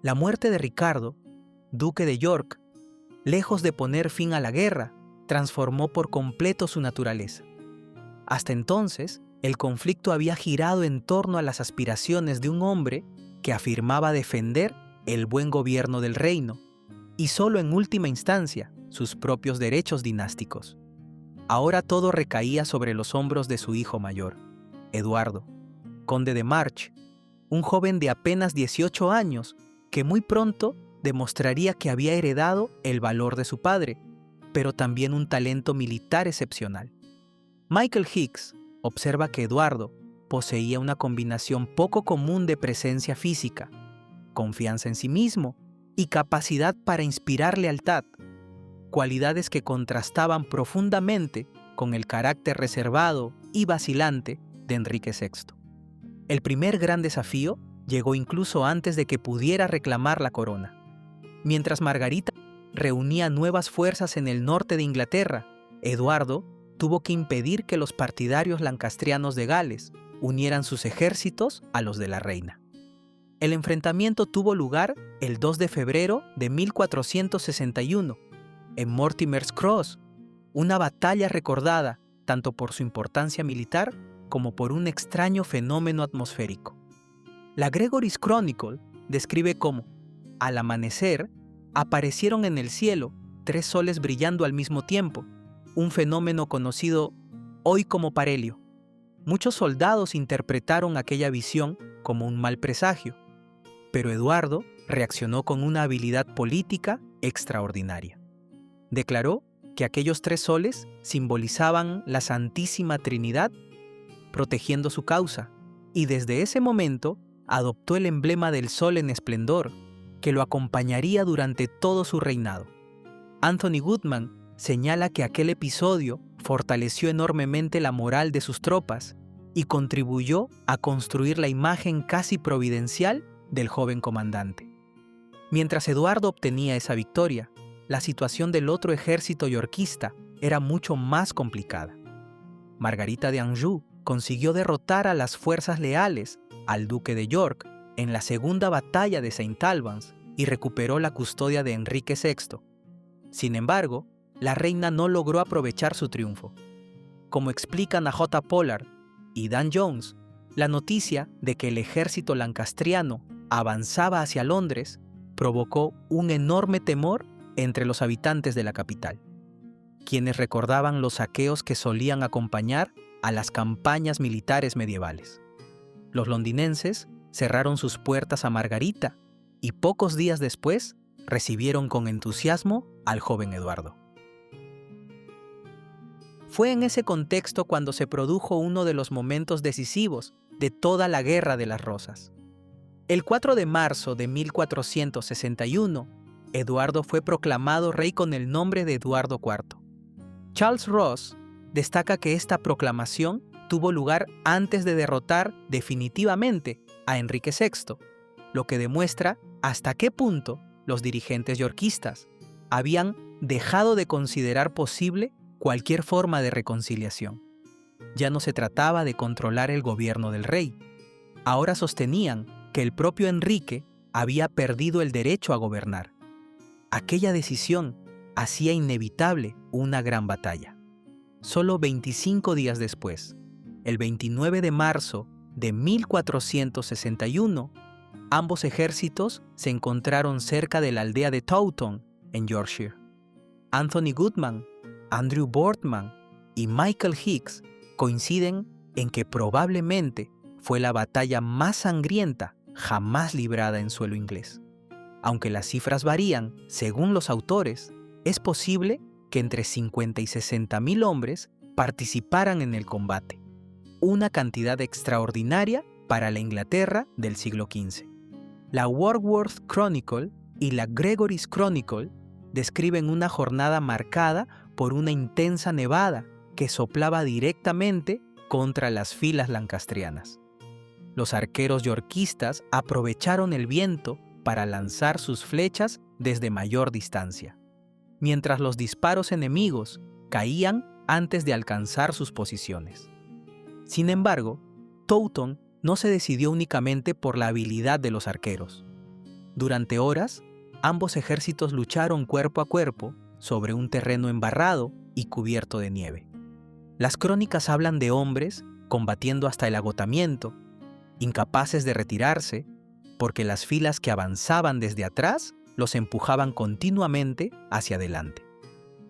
La muerte de Ricardo, duque de York, lejos de poner fin a la guerra, transformó por completo su naturaleza. Hasta entonces, el conflicto había girado en torno a las aspiraciones de un hombre que afirmaba defender el buen gobierno del reino y solo en última instancia sus propios derechos dinásticos. Ahora todo recaía sobre los hombros de su hijo mayor, Eduardo. conde de March, un joven de apenas 18 años que muy pronto demostraría que había heredado el valor de su padre, pero también un talento militar excepcional. Michael Hicks observa que Eduardo poseía una combinación poco común de presencia física, confianza en sí mismo y capacidad para inspirar lealtad, cualidades que contrastaban profundamente con el carácter reservado y vacilante de Enrique VI. El primer gran desafío llegó incluso antes de que pudiera reclamar la corona. Mientras Margarita reunía nuevas fuerzas en el norte de Inglaterra, Eduardo tuvo que impedir que los partidarios lancastrianos de Gales unieran sus ejércitos a los de la reina. El enfrentamiento tuvo lugar el 2 de febrero de 1461, en Mortimer's Cross, una batalla recordada tanto por su importancia militar como por un extraño fenómeno atmosférico. La Gregory's Chronicle describe cómo, al amanecer, aparecieron en el cielo 3 soles brillando al mismo tiempo, un fenómeno conocido hoy como parhelio. Muchos soldados interpretaron aquella visión como un mal presagio, pero Eduardo reaccionó con una habilidad política extraordinaria. Declaró que aquellos 3 soles simbolizaban la Santísima Trinidad protegiendo su causa, y desde ese momento adoptó el emblema del sol en esplendor, que lo acompañaría durante todo su reinado. Anthony Goodman señala que aquel episodio fortaleció enormemente la moral de sus tropas y contribuyó a construir la imagen casi providencial del joven comandante. Mientras Eduardo obtenía esa victoria, la situación del otro ejército yorkista era mucho más complicada. Margarita de Anjou consiguió derrotar a las fuerzas leales al duque de York en la segunda batalla de St. Albans y recuperó la custodia de Enrique VI. Sin embargo, la reina no logró aprovechar su triunfo. Como explican a J. Pollard y Dan Jones, la noticia de que el ejército lancastriano avanzaba hacia Londres provocó un enorme temor entre los habitantes de la capital, quienes recordaban los saqueos que solían acompañar a las campañas militares medievales. Los londinenses cerraron sus puertas a Margarita y pocos días después recibieron con entusiasmo al joven Eduardo. Fue en ese contexto cuando se produjo uno de los momentos decisivos de toda la Guerra de las Rosas. El 4 de marzo de 1461, Eduardo fue proclamado rey con el nombre de Eduardo IV. Charles Ross destaca que esta proclamación tuvo lugar antes de derrotar definitivamente a Enrique VI, lo que demuestra hasta qué punto los dirigentes yorkistas habían dejado de considerar posible cualquier forma de reconciliación. Ya no se trataba de controlar el gobierno del rey. Ahora sostenían que el propio Enrique había perdido el derecho a gobernar. Aquella decisión hacía inevitable una gran batalla. Solo 25 días después, el 29 de marzo de 1461, ambos ejércitos se encontraron cerca de la aldea de Taunton, en Yorkshire. Anthony Goodman, Andrew Boardman y Michael Hicks coinciden en que probablemente fue la batalla más sangrienta jamás librada en suelo inglés. Aunque las cifras varían según los autores, es posible que entre 50 y 60.000 hombres participaran en el combate, una cantidad extraordinaria para la Inglaterra del siglo XV. La Warworth Chronicle y la Gregory's Chronicle describen una jornada marcada por una intensa nevada que soplaba directamente contra las filas lancastrianas. Los arqueros yorkistas aprovecharon el viento para lanzar sus flechas desde mayor distancia, mientras los disparos enemigos caían antes de alcanzar sus posiciones. Sin embargo, Taunton no se decidió únicamente por la habilidad de los arqueros. Durante horas, ambos ejércitos lucharon cuerpo a cuerpo sobre un terreno embarrado y cubierto de nieve. Las crónicas hablan de hombres combatiendo hasta el agotamiento, incapaces de retirarse, porque las filas que avanzaban desde atrás los empujaban continuamente hacia adelante.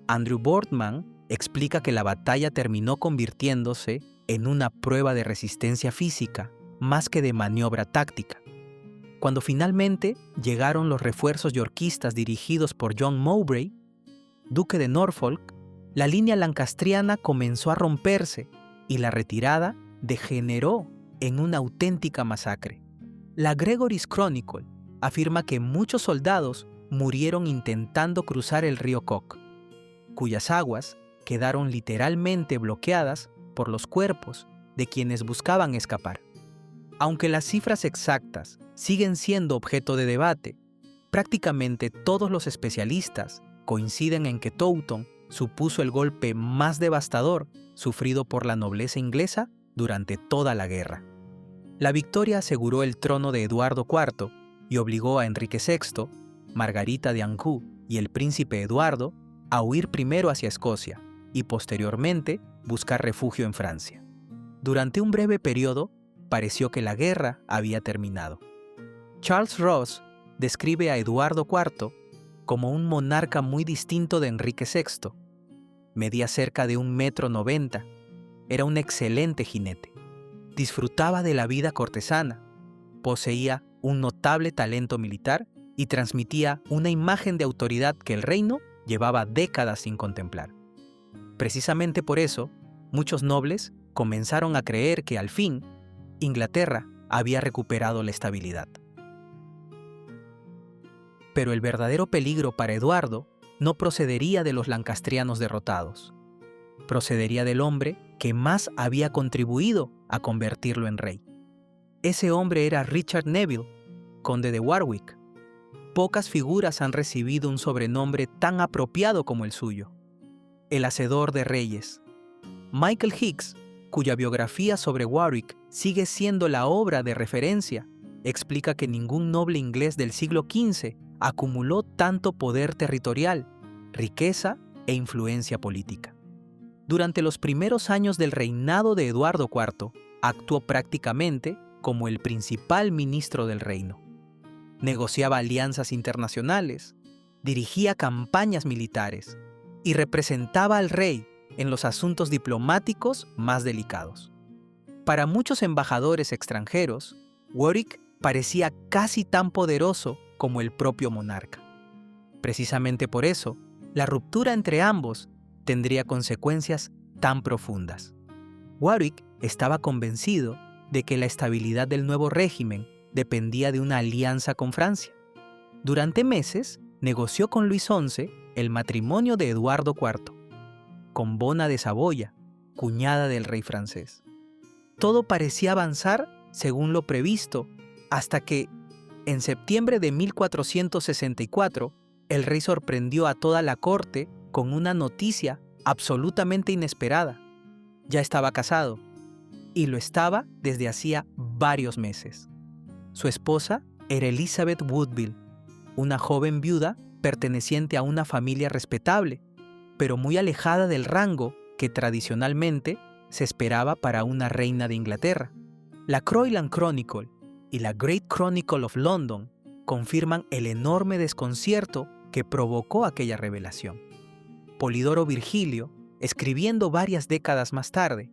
Andrew Boardman explica que la batalla terminó convirtiéndose en una prueba de resistencia física más que de maniobra táctica. Cuando finalmente llegaron los refuerzos yorkistas dirigidos por John Mowbray, duque de Norfolk, la línea lancastriana comenzó a romperse y la retirada degeneró en una auténtica masacre. La Gregory's Chronicle afirma que muchos soldados murieron intentando cruzar el río Cock, cuyas aguas quedaron literalmente bloqueadas por los cuerpos de quienes buscaban escapar. Aunque las cifras exactas siguen siendo objeto de debate, prácticamente todos los especialistas coinciden en que Taunton supuso el golpe más devastador sufrido por la nobleza inglesa durante toda la guerra. La victoria aseguró el trono de Eduardo IV y obligó a Enrique VI, Margarita de Anjou y el príncipe Eduardo a huir primero hacia Escocia y posteriormente buscar refugio en Francia. Durante un breve periodo, pareció que la guerra había terminado. Charles Ross describe a Eduardo IV como un monarca muy distinto de Enrique VI. Medía cerca de 1,90 m. Era un excelente jinete. Disfrutaba de la vida cortesana. Poseía un notable talento militar y transmitía una imagen de autoridad que el reino llevaba décadas sin contemplar. Precisamente por eso, muchos nobles comenzaron a creer que al fin Inglaterra había recuperado la estabilidad. Pero el verdadero peligro para Eduardo no procedería de los lancastrianos derrotados. Procedería del hombre que más había contribuido a convertirlo en rey. Ese hombre era Richard Neville, conde de Warwick. Pocas figuras han recibido un sobrenombre tan apropiado como el suyo: el hacedor de reyes. Michael Hicks, cuya biografía sobre Warwick sigue siendo la obra de referencia, explica que ningún noble inglés del siglo XV acumuló tanto poder territorial, riqueza e influencia política. Durante los primeros años del reinado de Eduardo IV, actuó prácticamente como el principal ministro del reino. Negociaba alianzas internacionales, dirigía campañas militares y representaba al rey en los asuntos diplomáticos más delicados. Para muchos embajadores extranjeros, Warwick parecía casi tan poderoso como el propio monarca. Precisamente por eso, la ruptura entre ambos tendría consecuencias tan profundas. Warwick estaba convencido de que la estabilidad del nuevo régimen dependía de una alianza con Francia. Durante meses, negoció con Luis XI el matrimonio de Eduardo IV, con Bona de Saboya, cuñada del rey francés. Todo parecía avanzar según lo previsto, hasta que, en septiembre de 1464, el rey sorprendió a toda la corte con una noticia absolutamente inesperada. Ya estaba casado, y lo estaba desde hacía varios meses. Su esposa era Elizabeth Woodville, una joven viuda perteneciente a una familia respetable, pero muy alejada del rango que tradicionalmente se esperaba para una reina de Inglaterra. La Croyland Chronicle y la Great Chronicle of London confirman el enorme desconcierto que provocó aquella revelación. Polidoro Virgilio, escribiendo varias décadas más tarde,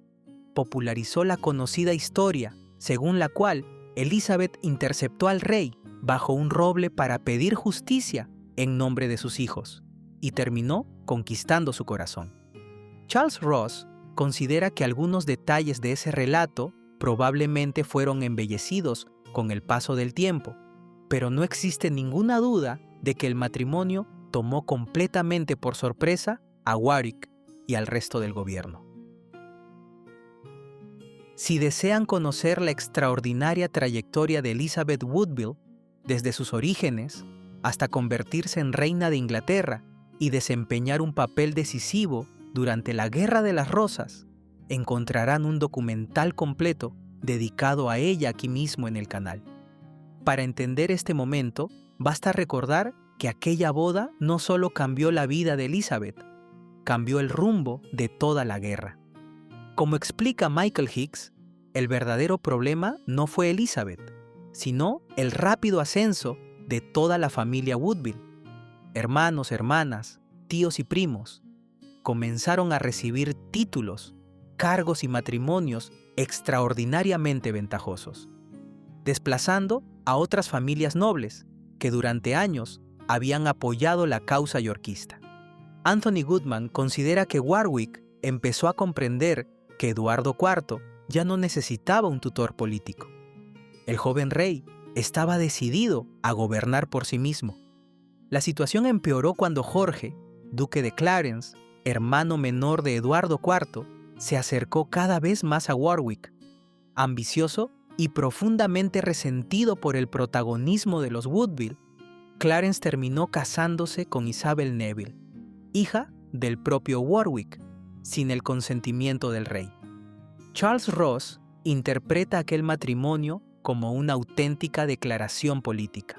popularizó la conocida historia según la cual Elizabeth interceptó al rey bajo un roble para pedir justicia en nombre de sus hijos y terminó conquistando su corazón. Charles Ross considera que algunos detalles de ese relato probablemente fueron embellecidos con el paso del tiempo, pero no existe ninguna duda de que el matrimonio tomó completamente por sorpresa a Warwick y al resto del gobierno. Si desean conocer la extraordinaria trayectoria de Elizabeth Woodville, desde sus orígenes hasta convertirse en reina de Inglaterra y desempeñar un papel decisivo durante la Guerra de las Rosas, encontrarán un documental completo dedicado a ella aquí mismo en el canal. Para entender este momento, basta recordar que aquella boda no solo cambió la vida de Elizabeth, cambió el rumbo de toda la guerra. Como explica Michael Hicks, el verdadero problema no fue Elizabeth, sino el rápido ascenso de toda la familia Woodville. Hermanos, hermanas, tíos y primos comenzaron a recibir títulos, cargos y matrimonios extraordinariamente ventajosos. desplazando a otras familias nobles que durante años habían apoyado la causa yorkista. Anthony Goodman considera que Warwick empezó a comprender que Eduardo IV ya no necesitaba un tutor político. El joven rey estaba decidido a gobernar por sí mismo. La situación empeoró cuando Jorge, duque de Clarence, hermano menor de Eduardo IV, se acercó cada vez más a Warwick. Ambicioso y profundamente resentido por el protagonismo de los Woodville, Clarence terminó casándose con Isabel Neville, hija del propio Warwick, sin el consentimiento del rey. Charles Ross interpreta aquel matrimonio como una auténtica declaración política.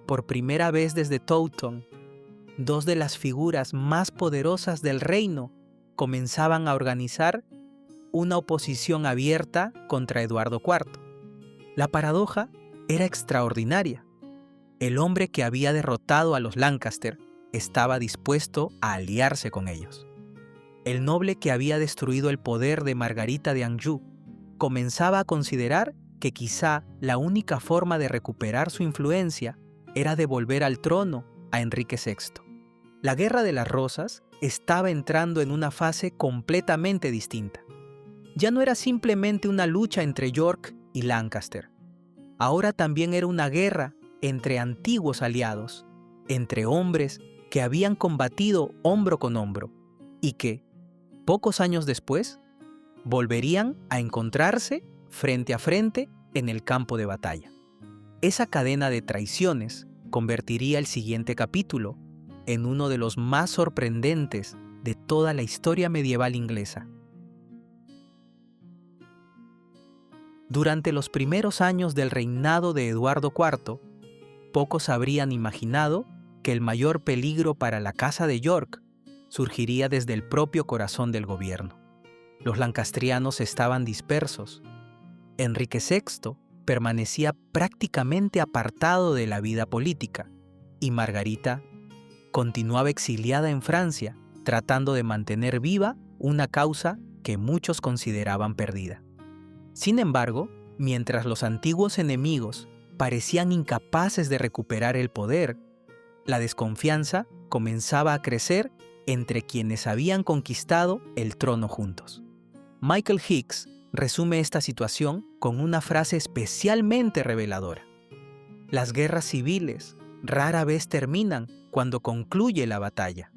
Por primera vez desde Taunton, dos de las figuras más poderosas del reino comenzaban a organizar una oposición abierta contra Eduardo IV. La paradoja era extraordinaria. El hombre que había derrotado a los Lancaster estaba dispuesto a aliarse con ellos. El noble que había destruido el poder de Margarita de Anjou comenzaba a considerar que quizá la única forma de recuperar su influencia era devolver al trono a Enrique VI. La Guerra de las Rosas estaba entrando en una fase completamente distinta. Ya no era simplemente una lucha entre York y Lancaster. Ahora también era una guerra entre antiguos aliados, entre hombres que habían combatido hombro con hombro y que, pocos años después, volverían a encontrarse frente a frente en el campo de batalla. Esa cadena de traiciones convertiría el siguiente capítulo en uno de los más sorprendentes de toda la historia medieval inglesa. Durante los primeros años del reinado de Eduardo IV, pocos habrían imaginado que el mayor peligro para la Casa de York surgiría desde el propio corazón del gobierno. Los lancastrianos estaban dispersos. Enrique VI permanecía prácticamente apartado de la vida política y Margarita continuaba exiliada en Francia, tratando de mantener viva una causa que muchos consideraban perdida. Sin embargo, mientras los antiguos enemigos parecían incapaces de recuperar el poder, la desconfianza comenzaba a crecer entre quienes habían conquistado el trono juntos. Michael Hicks resume esta situación con una frase especialmente reveladora. Las guerras civiles rara vez terminan cuando concluye la batalla.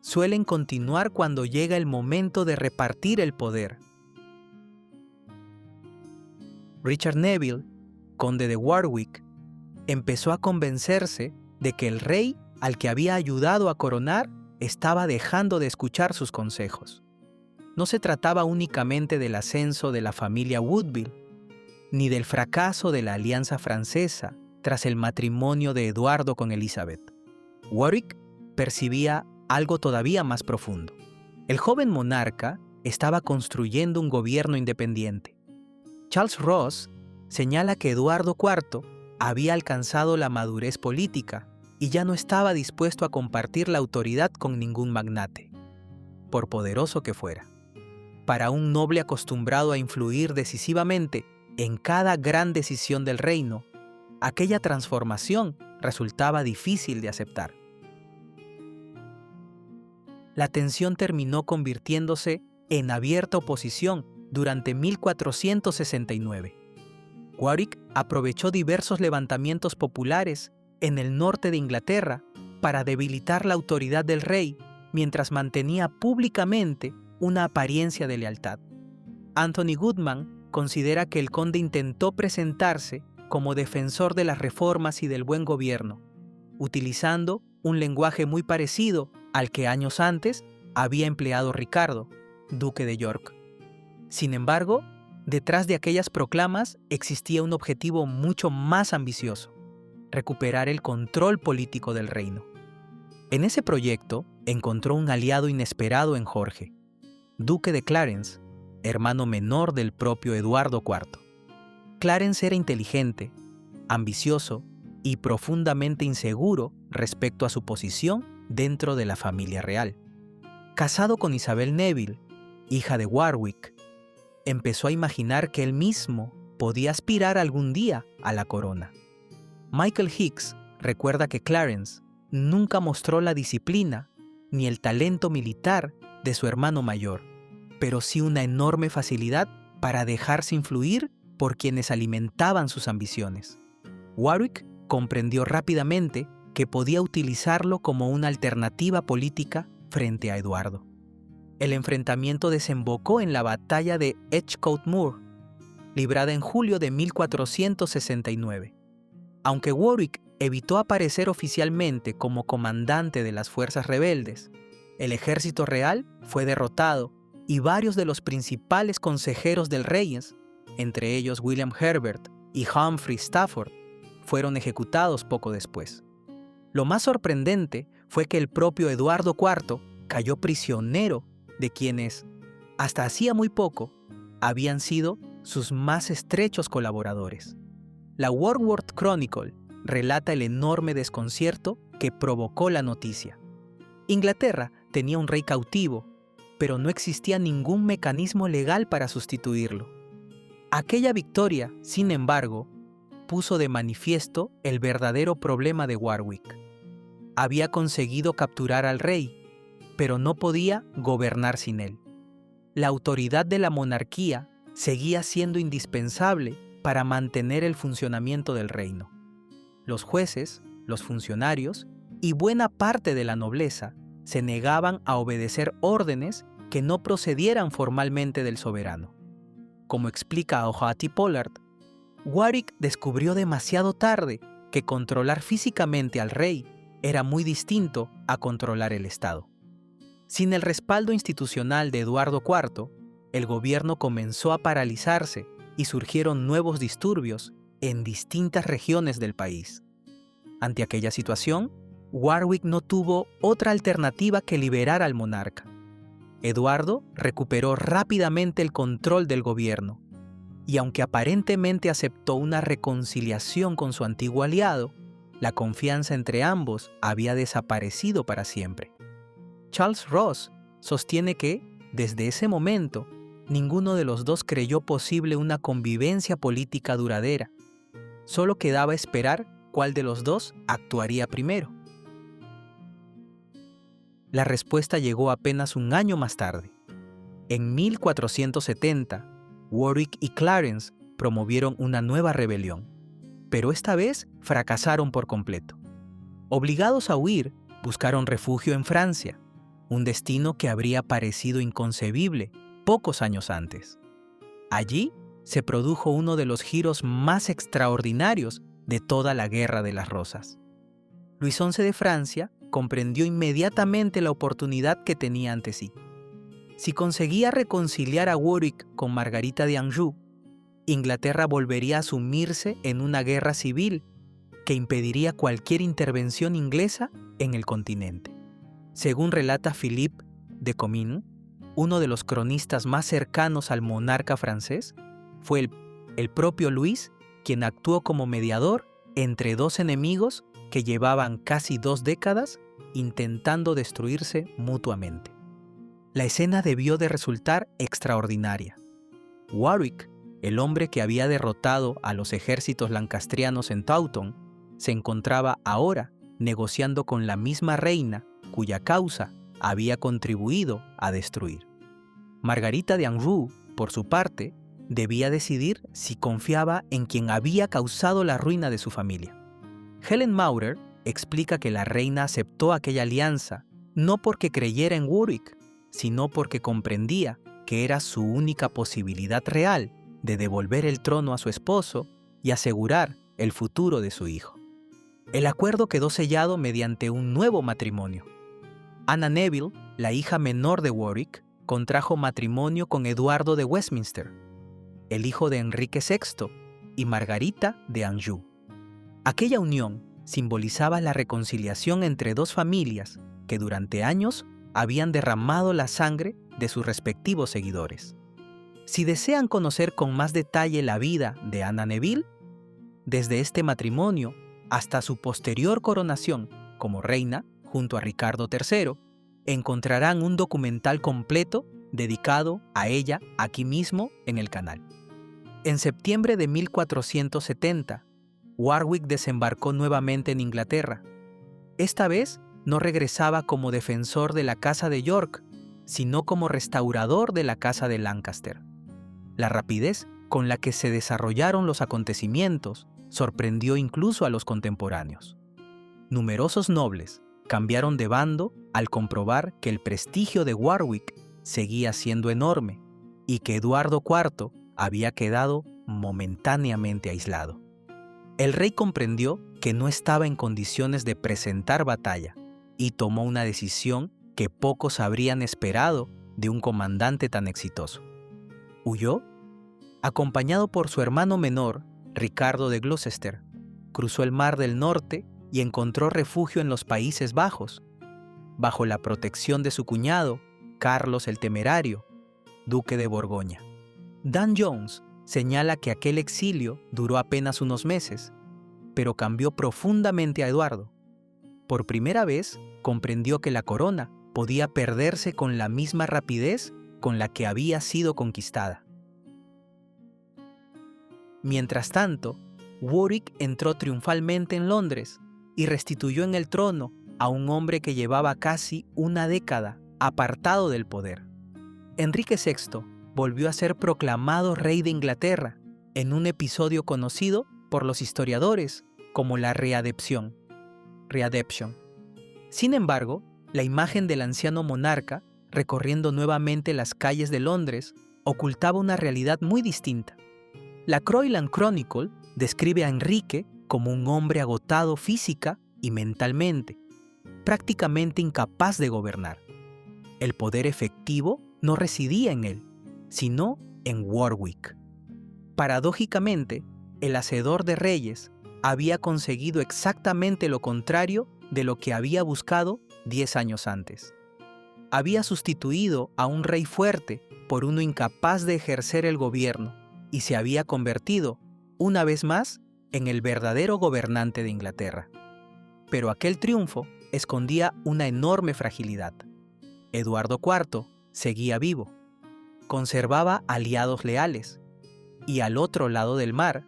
Suelen continuar cuando llega el momento de repartir el poder. Richard Neville, conde de Warwick, empezó a convencerse de que el rey al que había ayudado a coronar estaba dejando de escuchar sus consejos. No se trataba únicamente del ascenso de la familia Woodville, ni del fracaso de la alianza francesa tras el matrimonio de Eduardo con Elizabeth. Warwick percibía algo todavía más profundo. El joven monarca estaba construyendo un gobierno independiente. Charles Ross señala que Eduardo IV había alcanzado la madurez política y ya no estaba dispuesto a compartir la autoridad con ningún magnate, por poderoso que fuera. Para un noble acostumbrado a influir decisivamente en cada gran decisión del reino, aquella transformación resultaba difícil de aceptar. La tensión terminó convirtiéndose en abierta oposición durante 1469. Warwick aprovechó diversos levantamientos populares en el norte de Inglaterra para debilitar la autoridad del rey mientras mantenía públicamente una apariencia de lealtad. Anthony Goodman considera que el conde intentó presentarse como defensor de las reformas y del buen gobierno, utilizando un lenguaje muy parecido al que años antes había empleado Ricardo, duque de York. Sin embargo, detrás de aquellas proclamas existía un objetivo mucho más ambicioso: recuperar el control político del reino. En ese proyecto encontró un aliado inesperado en Jorge, duque de Clarence, hermano menor del propio Eduardo IV. Clarence era inteligente, ambicioso y profundamente inseguro respecto a su posición dentro de la familia real. Casado con Isabel Neville, hija de Warwick, empezó a imaginar que él mismo podía aspirar algún día a la corona. Michael Hicks recuerda que Clarence nunca mostró la disciplina ni el talento militar de su hermano mayor, pero sí una enorme facilidad para dejarse influir por quienes alimentaban sus ambiciones. Warwick comprendió rápidamente que podía utilizarlo como una alternativa política frente a Eduardo. El enfrentamiento desembocó en la batalla de Edgecote Moor, librada en julio de 1469. Aunque Warwick evitó aparecer oficialmente como comandante de las fuerzas rebeldes, el ejército real fue derrotado y varios de los principales consejeros del rey, entre ellos William Herbert y Humphrey Stafford, fueron ejecutados poco después. Lo más sorprendente fue que el propio Eduardo IV cayó prisionero de quienes, hasta hacía muy poco, habían sido sus más estrechos colaboradores. La Warworth Chronicle relata el enorme desconcierto que provocó la noticia. Inglaterra tenía un rey cautivo, pero no existía ningún mecanismo legal para sustituirlo. Aquella victoria, sin embargo, puso de manifiesto el verdadero problema de Warwick. Había conseguido capturar al rey, pero no podía gobernar sin él. La autoridad de la monarquía seguía siendo indispensable para mantener el funcionamiento del reino. Los jueces, los funcionarios y buena parte de la nobleza se negaban a obedecer órdenes que no procedieran formalmente del soberano. Como explica O'Hattie Pollard, Warwick descubrió demasiado tarde que controlar físicamente al rey era muy distinto a controlar el Estado. Sin el respaldo institucional de Eduardo IV, el gobierno comenzó a paralizarse y surgieron nuevos disturbios en distintas regiones del país. Ante aquella situación, Warwick no tuvo otra alternativa que liberar al monarca. Eduardo recuperó rápidamente el control del gobierno, y aunque aparentemente aceptó una reconciliación con su antiguo aliado, la confianza entre ambos había desaparecido para siempre. Charles Ross sostiene que, desde ese momento, ninguno de los dos creyó posible una convivencia política duradera. Solo quedaba esperar cuál de los dos actuaría primero. La respuesta llegó apenas un año más tarde. En 1470, Warwick y Clarence promovieron una nueva rebelión, pero esta vez fracasaron por completo. Obligados a huir, buscaron refugio en Francia, un destino que habría parecido inconcebible pocos años antes. Allí se produjo uno de los giros más extraordinarios de toda la Guerra de las Rosas. Luis XI de Francia comprendió inmediatamente la oportunidad que tenía ante sí. Si conseguía reconciliar a Warwick con Margarita de Anjou, Inglaterra volvería a sumirse en una guerra civil que impediría cualquier intervención inglesa en el continente. Según relata Philippe de Comines, uno de los cronistas más cercanos al monarca francés, fue el propio Luis quien actuó como mediador entre dos enemigos que llevaban casi 2 décadas intentando destruirse mutuamente. La escena debió de resultar extraordinaria. Warwick, el hombre que había derrotado a los ejércitos lancastrianos en Taunton, se encontraba ahora negociando con la misma reina cuya causa había contribuido a destruir. Margarita de Anjou, por su parte, debía decidir si confiaba en quien había causado la ruina de su familia. Helen Maurer explica que la reina aceptó aquella alianza no porque creyera en Warwick, sino porque comprendía que era su única posibilidad real de devolver el trono a su esposo y asegurar el futuro de su hijo. El acuerdo quedó sellado mediante un nuevo matrimonio. Anna Neville, la hija menor de Warwick, contrajo matrimonio con Eduardo de Westminster, el hijo de Enrique VI, y Margarita de Anjou. Aquella unión simbolizaba la reconciliación entre dos familias que durante años habían derramado la sangre de sus respectivos seguidores. Si desean conocer con más detalle la vida de Anna Neville, desde este matrimonio hasta su posterior coronación como reina junto a Ricardo III, encontrarán un documental completo dedicado a ella aquí mismo en el canal. En septiembre de 1470, Warwick desembarcó nuevamente en Inglaterra. Esta vez no regresaba como defensor de la Casa de York, sino como restaurador de la Casa de Lancaster. La rapidez con la que se desarrollaron los acontecimientos sorprendió incluso a los contemporáneos. Numerosos nobles cambiaron de bando al comprobar que el prestigio de Warwick seguía siendo enorme y que Eduardo IV había quedado momentáneamente aislado. El rey comprendió que no estaba en condiciones de presentar batalla y tomó una decisión que pocos habrían esperado de un comandante tan exitoso. Huyó. Acompañado por su hermano menor, Ricardo de Gloucester, cruzó el Mar del Norte y encontró refugio en los Países Bajos, bajo la protección de su cuñado, Carlos el Temerario, duque de Borgoña. Dan Jones señala que aquel exilio duró apenas unos meses, pero cambió profundamente a Eduardo. Por primera vez, comprendió que la corona podía perderse con la misma rapidez con la que había sido conquistada. Mientras tanto, Warwick entró triunfalmente en Londres y restituyó en el trono a un hombre que llevaba casi una década apartado del poder. Enrique VI volvió a ser proclamado rey de Inglaterra en un episodio conocido por los historiadores como la readepción. Sin embargo, la imagen del anciano monarca recorriendo nuevamente las calles de Londres ocultaba una realidad muy distinta. La Croyland Chronicle describe a Enrique como un hombre agotado física y mentalmente, prácticamente incapaz de gobernar. El poder efectivo no residía en él, sino en Warwick. Paradójicamente, el hacedor de reyes había conseguido exactamente lo contrario de lo que había buscado 10 años antes. Había sustituido a un rey fuerte por uno incapaz de ejercer el gobierno y se había convertido, una vez más, en el verdadero gobernante de Inglaterra. Pero aquel triunfo escondía una enorme fragilidad. Eduardo IV seguía vivo, conservaba aliados leales y al otro lado del mar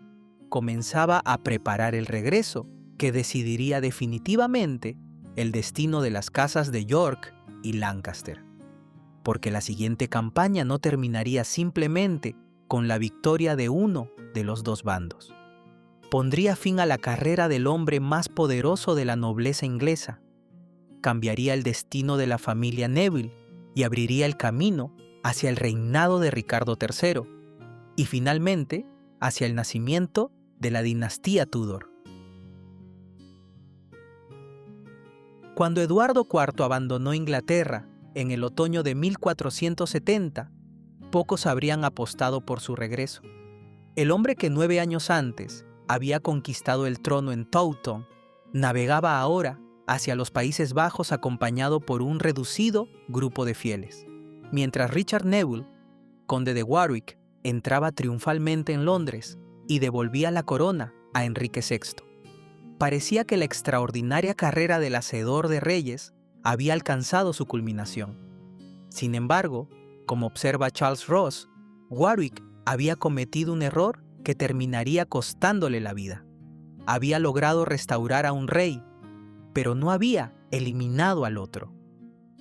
comenzaba a preparar el regreso que decidiría definitivamente el destino de las casas de York y Lancaster. Porque la siguiente campaña no terminaría simplemente con la victoria de uno de los dos bandos. Pondría fin a la carrera del hombre más poderoso de la nobleza inglesa, cambiaría el destino de la familia Neville y abriría el camino hacia el reinado de Ricardo III y finalmente hacia el nacimiento de la dinastía Tudor. Cuando Eduardo IV abandonó Inglaterra en el otoño de 1470, pocos habrían apostado por su regreso. El hombre que 9 años antes había conquistado el trono en Taunton, navegaba ahora hacia los Países Bajos acompañado por un reducido grupo de fieles. Mientras Richard Neville, conde de Warwick, entraba triunfalmente en Londres y devolvía la corona a Enrique VI. Parecía que la extraordinaria carrera del hacedor de reyes había alcanzado su culminación. Sin embargo, como observa Charles Ross, Warwick había cometido un error que terminaría costándole la vida. Había logrado restaurar a un rey, pero no había eliminado al otro.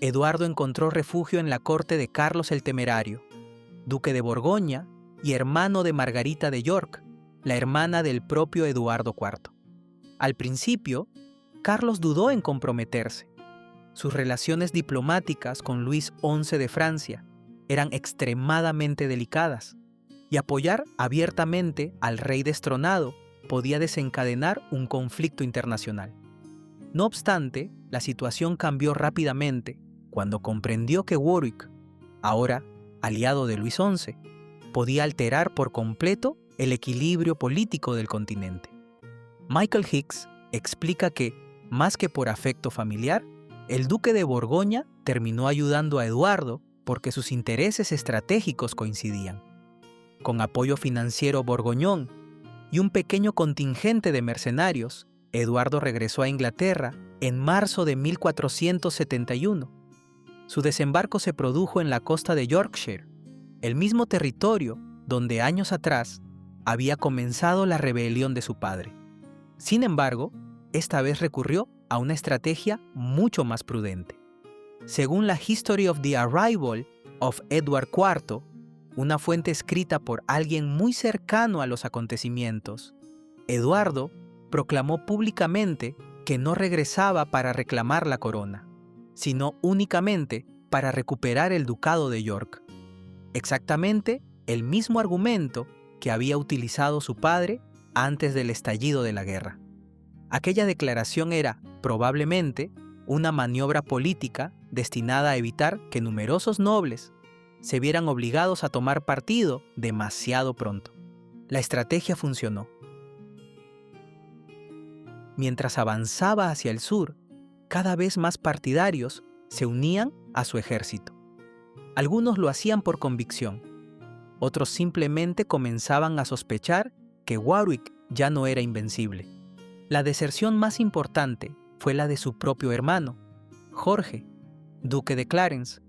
Eduardo encontró refugio en la corte de Carlos el Temerario, duque de Borgoña y hermano de Margarita de York, la hermana del propio Eduardo IV. Al principio, Carlos dudó en comprometerse. Sus relaciones diplomáticas con Luis XI de Francia eran extremadamente delicadas, y apoyar abiertamente al rey destronado podía desencadenar un conflicto internacional. No obstante, la situación cambió rápidamente cuando comprendió que Warwick, ahora aliado de Luis XI, podía alterar por completo el equilibrio político del continente. Michael Hicks explica que, más que por afecto familiar, el duque de Borgoña terminó ayudando a Eduardo porque sus intereses estratégicos coincidían. Con apoyo financiero borgoñón y un pequeño contingente de mercenarios, Eduardo regresó a Inglaterra en marzo de 1471. Su desembarco se produjo en la costa de Yorkshire, el mismo territorio donde años atrás había comenzado la rebelión de su padre. Sin embargo, esta vez recurrió a una estrategia mucho más prudente. Según la History of the Arrival of Edward IV, una fuente escrita por alguien muy cercano a los acontecimientos, Eduardo proclamó públicamente que no regresaba para reclamar la corona, sino únicamente para recuperar el ducado de York. Exactamente el mismo argumento que había utilizado su padre antes del estallido de la guerra. Aquella declaración era, probablemente, una maniobra política destinada a evitar que numerosos nobles se vieran obligados a tomar partido demasiado pronto. La estrategia funcionó. Mientras avanzaba hacia el sur, cada vez más partidarios se unían a su ejército. Algunos lo hacían por convicción, otros simplemente comenzaban a sospechar que Warwick ya no era invencible. La deserción más importante fue la de su propio hermano, Jorge, duque de Clarence.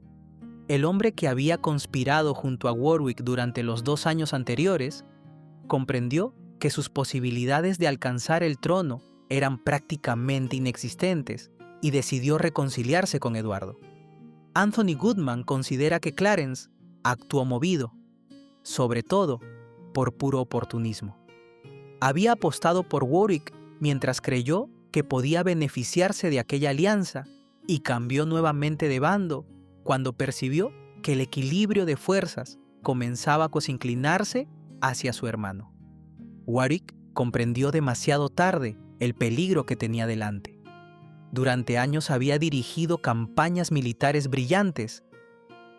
El hombre que había conspirado junto a Warwick durante los 2 años anteriores, comprendió que sus posibilidades de alcanzar el trono eran prácticamente inexistentes y decidió reconciliarse con Eduardo. Anthony Goodman considera que Clarence actuó movido, sobre todo por puro oportunismo. Había apostado por Warwick mientras creyó que podía beneficiarse de aquella alianza y cambió nuevamente de bando cuando percibió que el equilibrio de fuerzas comenzaba a inclinarse hacia su hermano. Warwick comprendió demasiado tarde el peligro que tenía delante. Durante años había dirigido campañas militares brillantes,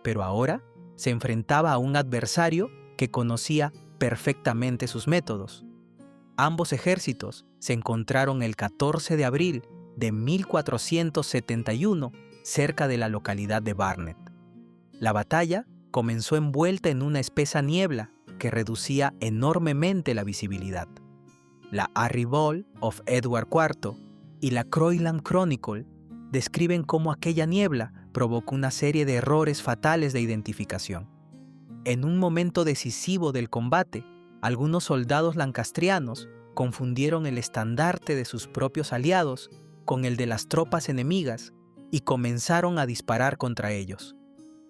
pero ahora se enfrentaba a un adversario que conocía perfectamente sus métodos. Ambos ejércitos se encontraron el 14 de abril de 1471 cerca de la localidad de Barnet. La batalla comenzó envuelta en una espesa niebla que reducía enormemente la visibilidad. La Arrival of Edward IV y la Croyland Chronicle describen cómo aquella niebla provocó una serie de errores fatales de identificación. En un momento decisivo del combate, algunos soldados lancastrianos confundieron el estandarte de sus propios aliados con el de las tropas enemigas y comenzaron a disparar contra ellos.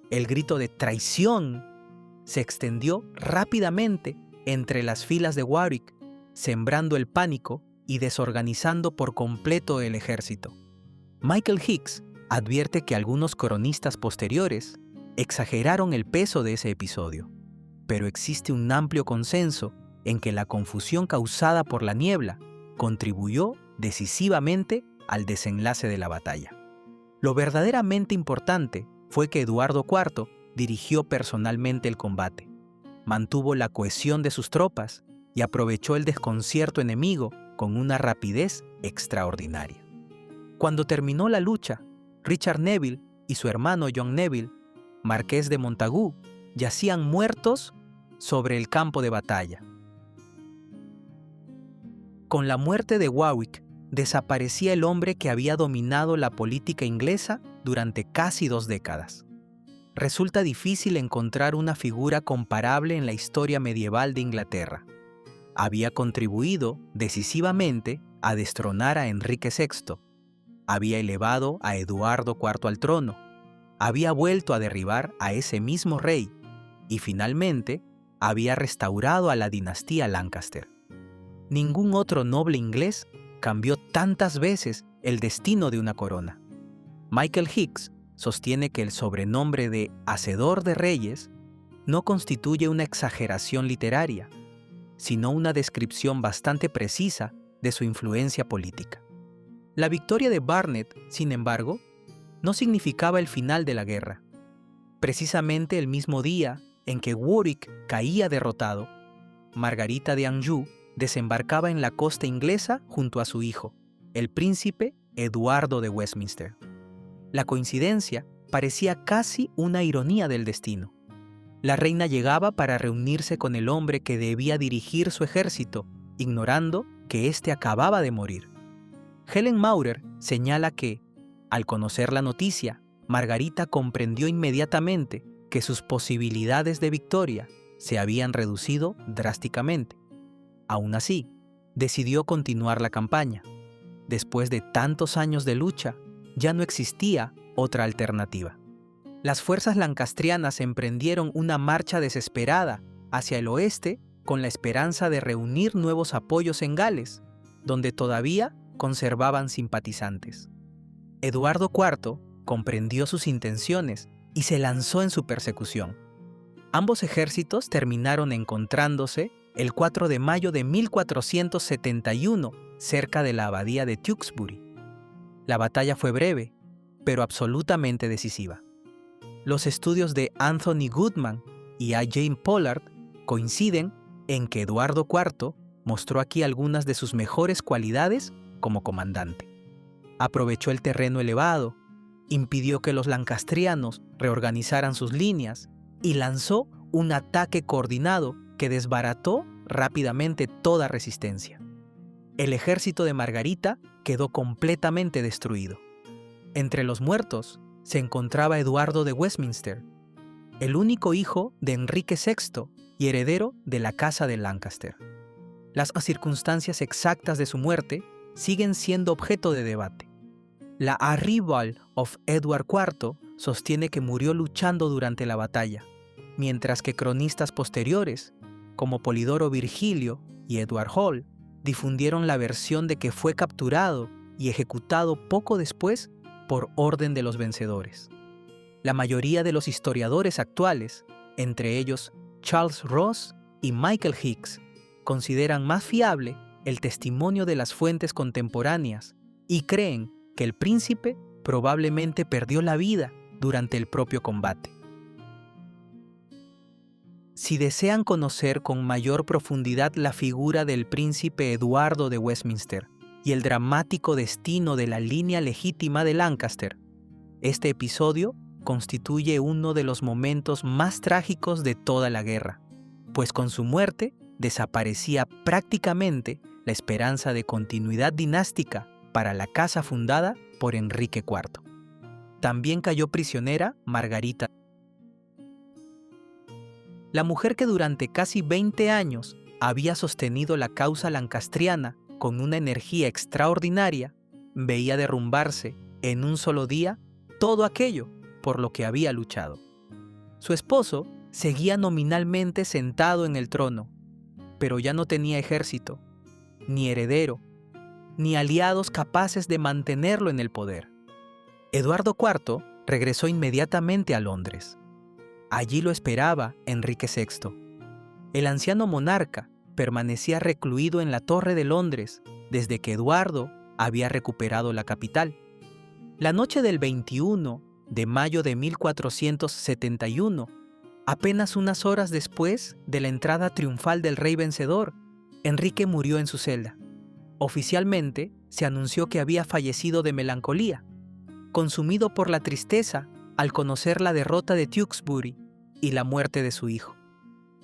El grito de traición se extendió rápidamente entre las filas de Warwick, sembrando el pánico y desorganizando por completo el ejército. Michael Hicks advierte que algunos cronistas posteriores exageraron el peso de ese episodio, pero existe un amplio consenso en que la confusión causada por la niebla contribuyó decisivamente al desenlace de la batalla. Lo verdaderamente importante fue que Eduardo IV dirigió personalmente el combate, mantuvo la cohesión de sus tropas y aprovechó el desconcierto enemigo con una rapidez extraordinaria. Cuando terminó la lucha, Richard Neville y su hermano John Neville, marqués de Montagu, yacían muertos sobre el campo de batalla. Con la muerte de Warwick, desaparecía el hombre que había dominado la política inglesa durante casi 2 décadas. Resulta difícil encontrar una figura comparable en la historia medieval de Inglaterra. Había contribuido decisivamente a destronar a Enrique VI, había elevado a Eduardo IV al trono, había vuelto a derribar a ese mismo rey y finalmente había restaurado a la dinastía Lancaster. Ningún otro noble inglés cambió tantas veces el destino de una corona. Michael Hicks sostiene que el sobrenombre de Hacedor de Reyes no constituye una exageración literaria, sino una descripción bastante precisa de su influencia política. La victoria de Barnet, sin embargo, no significaba el final de la guerra. Precisamente el mismo día en que Warwick caía derrotado, Margarita de Anjou desembarcaba en la costa inglesa junto a su hijo, el príncipe Eduardo de Westminster. La coincidencia parecía casi una ironía del destino. La reina llegaba para reunirse con el hombre que debía dirigir su ejército, ignorando que éste acababa de morir. Helen Maurer señala que, al conocer la noticia, Margarita comprendió inmediatamente que sus posibilidades de victoria se habían reducido drásticamente. Aún así, decidió continuar la campaña. Después de tantos años de lucha, ya no existía otra alternativa. Las fuerzas lancastrianas emprendieron una marcha desesperada hacia el oeste con la esperanza de reunir nuevos apoyos en Gales, donde todavía conservaban simpatizantes. Eduardo IV comprendió sus intenciones y se lanzó en su persecución. Ambos ejércitos terminaron encontrándose el 4 de mayo de 1471 cerca de la abadía de Tewkesbury. La batalla fue breve, pero absolutamente decisiva. Los estudios de Anthony Goodman y A. James Pollard coinciden en que Eduardo IV mostró aquí algunas de sus mejores cualidades como comandante. Aprovechó el terreno elevado, impidió que los lancastrianos reorganizaran sus líneas y lanzó un ataque coordinado que desbarató rápidamente toda resistencia. El ejército de Margarita quedó completamente destruido. Entre los muertos se encontraba Eduardo de Westminster, el único hijo de Enrique VI y heredero de la Casa de Lancaster. Las circunstancias exactas de su muerte siguen siendo objeto de debate. La Arrival of Edward IV sostiene que murió luchando durante la batalla, mientras que cronistas posteriores, como Polidoro Virgilio y Edward Hall, difundieron la versión de que fue capturado y ejecutado poco después por orden de los vencedores. La mayoría de los historiadores actuales, entre ellos Charles Ross y Michael Hicks, consideran más fiable el testimonio de las fuentes contemporáneas y creen que el príncipe probablemente perdió la vida durante el propio combate. Si desean conocer con mayor profundidad la figura del príncipe Eduardo de Westminster y el dramático destino de la línea legítima de Lancaster, este episodio constituye uno de los momentos más trágicos de toda la guerra, pues con su muerte desaparecía prácticamente la esperanza de continuidad dinástica para la casa fundada por Enrique IV. También cayó prisionera Margarita, la mujer que durante casi 20 años había sostenido la causa lancastriana con una energía extraordinaria, veía derrumbarse en un solo día todo aquello por lo que había luchado. Su esposo seguía nominalmente sentado en el trono, pero ya no tenía ejército, ni heredero, ni aliados capaces de mantenerlo en el poder. Eduardo IV regresó inmediatamente a Londres. Allí lo esperaba Enrique VI. El anciano monarca permanecía recluido en la Torre de Londres desde que Eduardo había recuperado la capital. La noche del 21 de mayo de 1471, apenas unas horas después de la entrada triunfal del rey vencedor, Enrique murió en su celda. Oficialmente se anunció que había fallecido de melancolía, consumido por la tristeza al conocer la derrota de Tewkesbury y la muerte de su hijo.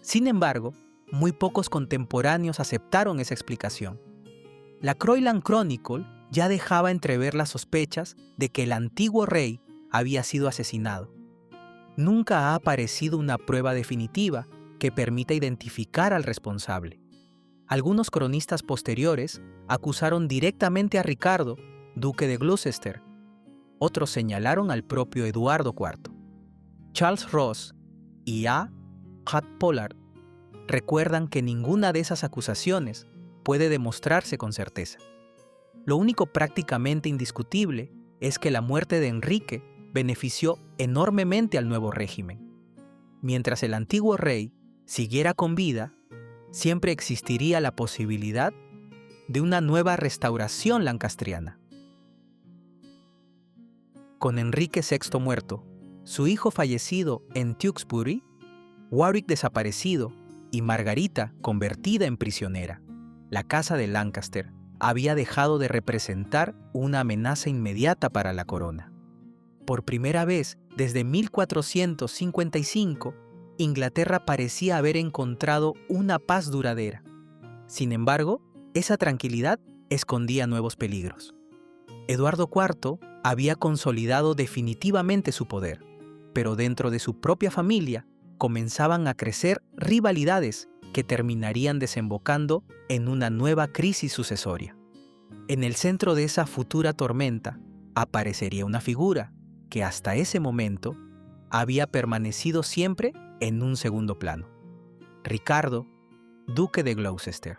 Sin embargo, muy pocos contemporáneos aceptaron esa explicación. La Croyland Chronicle ya dejaba entrever las sospechas de que el antiguo rey había sido asesinado. Nunca ha aparecido una prueba definitiva que permita identificar al responsable. Algunos cronistas posteriores acusaron directamente a Ricardo, duque de Gloucester. Otros señalaron al propio Eduardo IV. Charles Ross y A. Hutt Pollard recuerdan que ninguna de esas acusaciones puede demostrarse con certeza. Lo único prácticamente indiscutible es que la muerte de Enrique benefició enormemente al nuevo régimen. Mientras el antiguo rey siguiera con vida, siempre existiría la posibilidad de una nueva restauración lancastriana. Con Enrique VI muerto, su hijo fallecido en Tewkesbury, Warwick desaparecido y Margarita convertida en prisionera, la casa de Lancaster había dejado de representar una amenaza inmediata para la corona. Por primera vez desde 1455, Inglaterra parecía haber encontrado una paz duradera. Sin embargo, esa tranquilidad escondía nuevos peligros. Eduardo IV había consolidado definitivamente su poder, pero dentro de su propia familia comenzaban a crecer rivalidades que terminarían desembocando en una nueva crisis sucesoria. En el centro de esa futura tormenta aparecería una figura que hasta ese momento había permanecido siempre en un segundo plano: Ricardo, duque de Gloucester.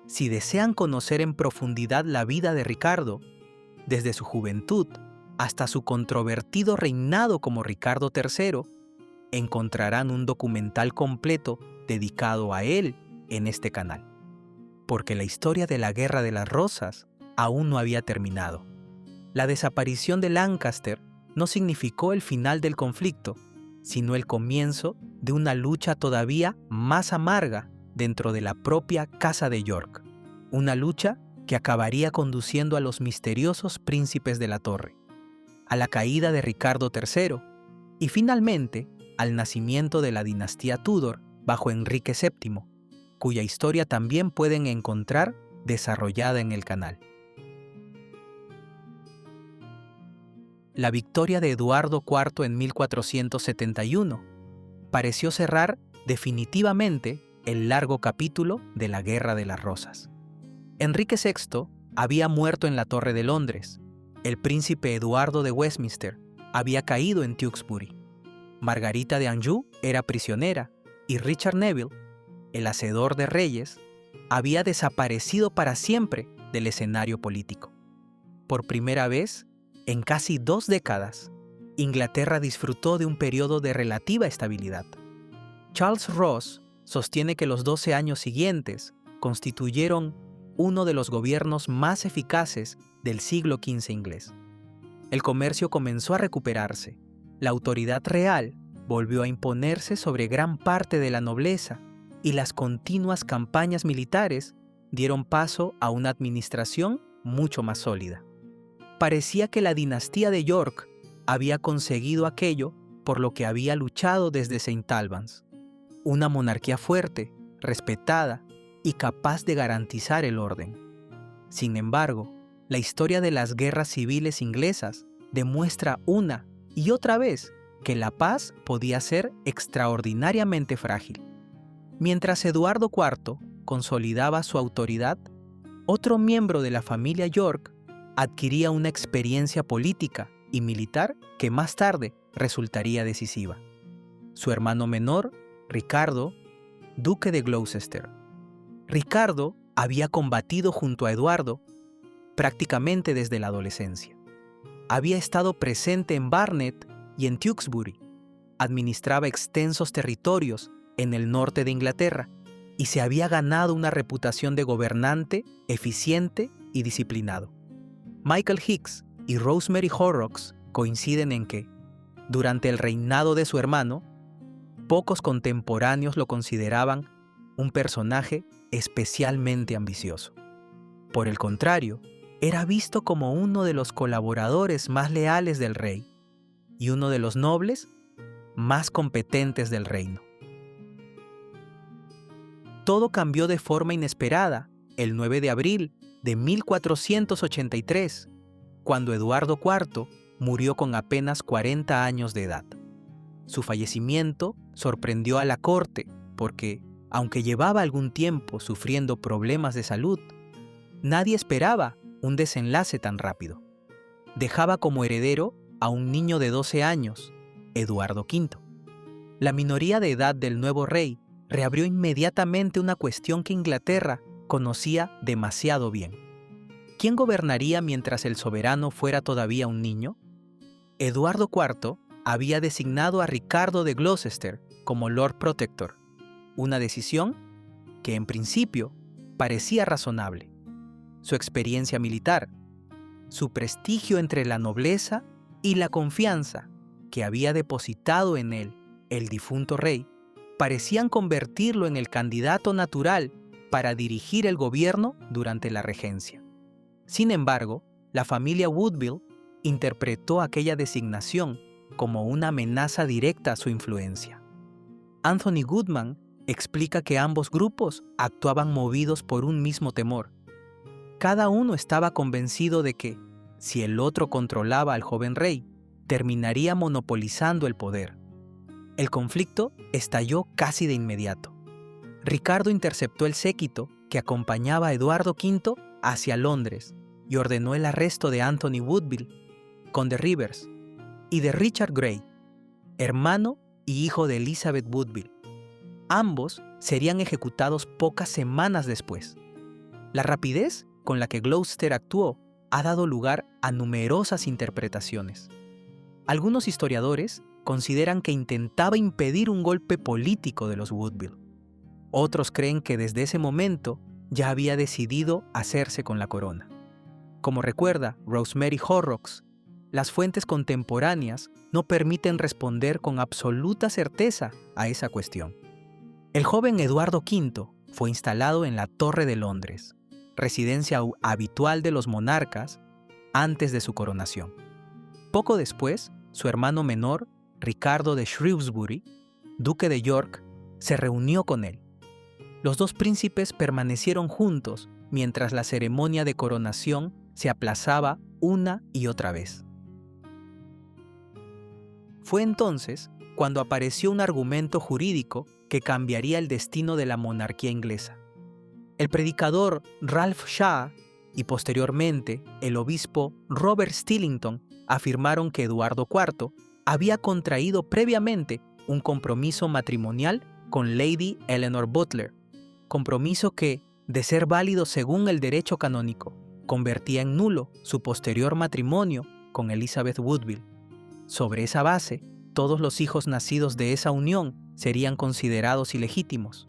Si desean conocer en profundidad la vida de Ricardo, desde su juventud hasta su controvertido reinado como Ricardo III, encontrarán un documental completo dedicado a él en este canal. Porque la historia de la Guerra de las Rosas aún no había terminado. La desaparición de Lancaster no significó el final del conflicto, sino el comienzo de una lucha todavía más amarga dentro de la propia Casa de York. Una lucha que acabaría conduciendo a los misteriosos príncipes de la Torre, a la caída de Ricardo III y finalmente al nacimiento de la dinastía Tudor bajo Enrique VII, cuya historia también pueden encontrar desarrollada en el canal. La victoria de Eduardo IV en 1471 pareció cerrar definitivamente el largo capítulo de la Guerra de las Rosas. Enrique VI había muerto en la Torre de Londres, el príncipe Eduardo de Westminster había caído en Tewkesbury, Margarita de Anjou era prisionera y Richard Neville, el hacedor de reyes, había desaparecido para siempre del escenario político. Por primera vez, en casi 2 décadas, Inglaterra disfrutó de un periodo de relativa estabilidad. Charles Ross sostiene que los 12 años siguientes constituyeron uno de los gobiernos más eficaces del siglo XV inglés. El comercio comenzó a recuperarse, la autoridad real volvió a imponerse sobre gran parte de la nobleza y las continuas campañas militares dieron paso a una administración mucho más sólida. Parecía que la dinastía de York había conseguido aquello por lo que había luchado desde St. Albans, una monarquía fuerte, respetada y capaz de garantizar el orden. Sin embargo, la historia de las guerras civiles inglesas demuestra una y otra vez que la paz podía ser extraordinariamente frágil. Mientras Eduardo IV consolidaba su autoridad, otro miembro de la familia York adquiría una experiencia política y militar que más tarde resultaría decisiva. Su hermano menor, Ricardo, duque de Gloucester. Ricardo había combatido junto a Eduardo prácticamente desde la adolescencia. Había estado presente en Barnet y en Tewkesbury, administraba extensos territorios en el norte de Inglaterra y se había ganado una reputación de gobernante eficiente y disciplinado. Michael Hicks y Rosemary Horrocks coinciden en que, durante el reinado de su hermano, pocos contemporáneos lo consideraban un personaje especialmente ambicioso. Por el contrario, era visto como uno de los colaboradores más leales del rey y uno de los nobles más competentes del reino. Todo cambió de forma inesperada el 9 de abril de 1483, cuando Eduardo IV murió con apenas 40 años de edad. Su fallecimiento sorprendió a la corte porque, aunque llevaba algún tiempo sufriendo problemas de salud, nadie esperaba un desenlace tan rápido. Dejaba como heredero a un niño de 12 años, Eduardo V. La minoría de edad del nuevo rey reabrió inmediatamente una cuestión que Inglaterra conocía demasiado bien. ¿Quién gobernaría mientras el soberano fuera todavía un niño? Eduardo IV había designado a Ricardo de Gloucester como Lord Protector, una decisión que en principio parecía razonable. Su experiencia militar, su prestigio entre la nobleza y la confianza que había depositado en él el difunto rey parecían convertirlo en el candidato natural para dirigir el gobierno durante la regencia. Sin embargo, la familia Woodville interpretó aquella designación como una amenaza directa a su influencia. Anthony Goodman explica que ambos grupos actuaban movidos por un mismo temor. Cada uno estaba convencido de que, si el otro controlaba al joven rey, terminaría monopolizando el poder. El conflicto estalló casi de inmediato. Ricardo interceptó el séquito que acompañaba a Eduardo V hacia Londres y ordenó el arresto de Anthony Woodville, conde Rivers, y de Richard Grey, hermano y hijo de Elizabeth Woodville. Ambos serían ejecutados pocas semanas después. La rapidez con la que Gloucester actuó ha dado lugar a numerosas interpretaciones. Algunos historiadores consideran que intentaba impedir un golpe político de los Woodville. Otros creen que desde ese momento ya había decidido hacerse con la corona. Como recuerda Rosemary Horrocks, las fuentes contemporáneas no permiten responder con absoluta certeza a esa cuestión. El joven Eduardo V fue instalado en la Torre de Londres, residencia habitual de los monarcas antes de su coronación. Poco después, su hermano menor, Ricardo de Shrewsbury, duque de York, se reunió con él. Los dos príncipes permanecieron juntos mientras la ceremonia de coronación se aplazaba una y otra vez. Fue entonces cuando apareció un argumento jurídico que cambiaría el destino de la monarquía inglesa. El predicador Ralph Shaw y posteriormente el obispo Robert Stillington afirmaron que Eduardo IV había contraído previamente un compromiso matrimonial con Lady Eleanor Butler, compromiso que, de ser válido según el derecho canónico, convertía en nulo su posterior matrimonio con Elizabeth Woodville. Sobre esa base, todos los hijos nacidos de esa unión serían considerados ilegítimos.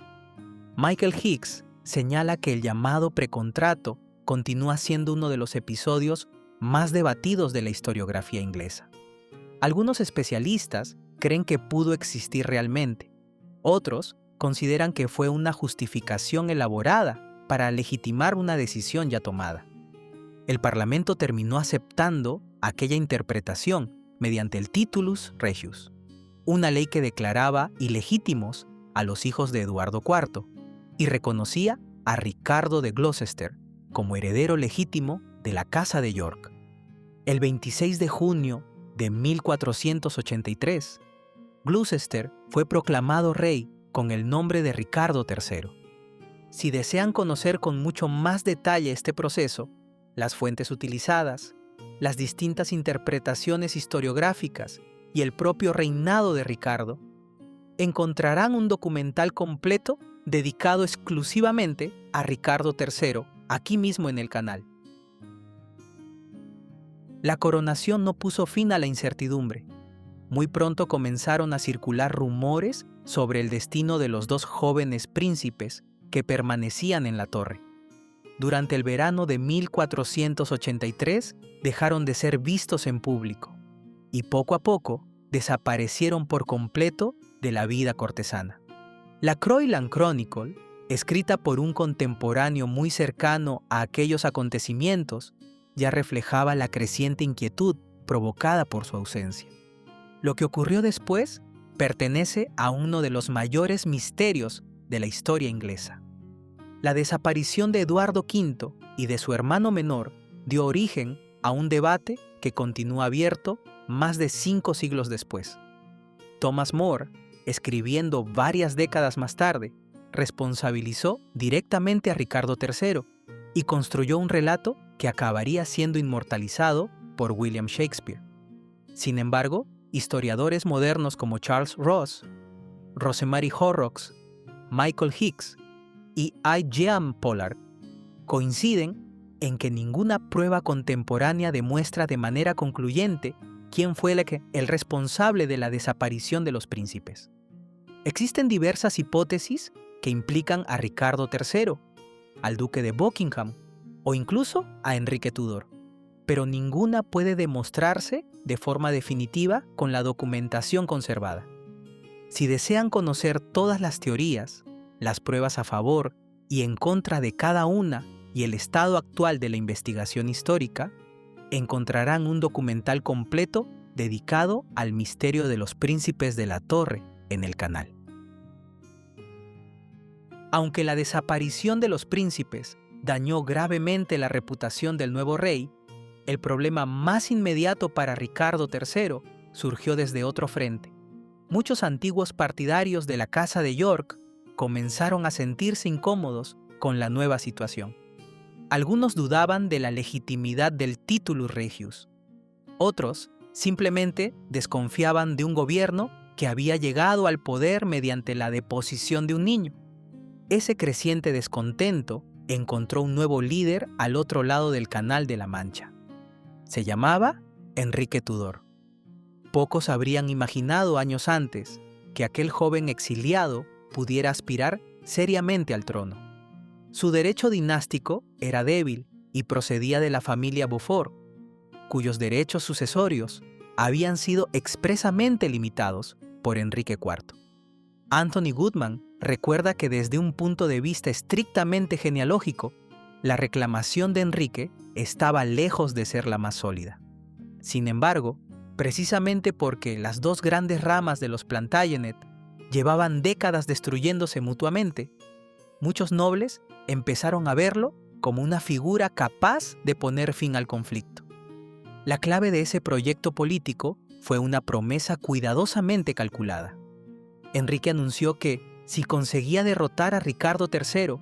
Michael Hicks señala que el llamado precontrato continúa siendo uno de los episodios más debatidos de la historiografía inglesa. Algunos especialistas creen que pudo existir realmente. Otros consideran que fue una justificación elaborada para legitimar una decisión ya tomada. El Parlamento terminó aceptando aquella interpretación mediante el Titulus Regius, una ley que declaraba ilegítimos a los hijos de Eduardo IV y reconocía a Ricardo de Gloucester como heredero legítimo de la Casa de York. El 26 de junio de 1483, Gloucester fue proclamado rey con el nombre de Ricardo III. Si desean conocer con mucho más detalle este proceso, las fuentes utilizadas, las distintas interpretaciones historiográficas y el propio reinado de Ricardo, encontrarán un documental completo dedicado exclusivamente a Ricardo III aquí mismo en el canal. La coronación no puso fin a la incertidumbre. Muy pronto comenzaron a circular rumores sobre el destino de los dos jóvenes príncipes que permanecían en la torre. Durante el verano de 1483 dejaron de ser vistos en público y poco a poco desaparecieron por completo de la vida cortesana. La Croyland Chronicle, escrita por un contemporáneo muy cercano a aquellos acontecimientos, ya reflejaba la creciente inquietud provocada por su ausencia. Lo que ocurrió después pertenece a uno de los mayores misterios de la historia inglesa. La desaparición de Eduardo V y de su hermano menor dio origen a un debate que continúa abierto más de 5 siglos después. Thomas More, escribiendo varias décadas más tarde, responsabilizó directamente a Ricardo III y construyó un relato que acabaría siendo inmortalizado por William Shakespeare. Sin embargo, historiadores modernos como Charles Ross, Rosemary Horrocks, Michael Hicks y I. Jean Pollard coinciden en que ninguna prueba contemporánea demuestra de manera concluyente quién fue el responsable de la desaparición de los príncipes. Existen diversas hipótesis que implican a Ricardo III, al duque de Buckingham o incluso a Enrique Tudor, pero ninguna puede demostrarse de forma definitiva con la documentación conservada. Si desean conocer todas las teorías, las pruebas a favor y en contra de cada una y el estado actual de la investigación histórica, encontrarán un documental completo dedicado al misterio de los príncipes de la Torre en el canal. Aunque la desaparición de los príncipes dañó gravemente la reputación del nuevo rey, el problema más inmediato para Ricardo III surgió desde otro frente. Muchos antiguos partidarios de la Casa de York comenzaron a sentirse incómodos con la nueva situación. Algunos dudaban de la legitimidad del Titulus Regius. Otros simplemente desconfiaban de un gobierno que había llegado al poder mediante la deposición de un niño. Ese creciente descontento encontró un nuevo líder al otro lado del Canal de la Mancha. Se llamaba Enrique Tudor. Pocos habrían imaginado años antes que aquel joven exiliado pudiera aspirar seriamente al trono. Su derecho dinástico era débil y procedía de la familia Beaufort, cuyos derechos sucesorios habían sido expresamente limitados por Enrique IV. Anthony Goodman recuerda que desde un punto de vista estrictamente genealógico, la reclamación de Enrique estaba lejos de ser la más sólida. Sin embargo, precisamente porque las dos grandes ramas de los Plantagenet llevaban décadas destruyéndose mutuamente, muchos nobles empezaron a verlo como una figura capaz de poner fin al conflicto. La clave de ese proyecto político fue una promesa cuidadosamente calculada. Enrique anunció que, si conseguía derrotar a Ricardo III,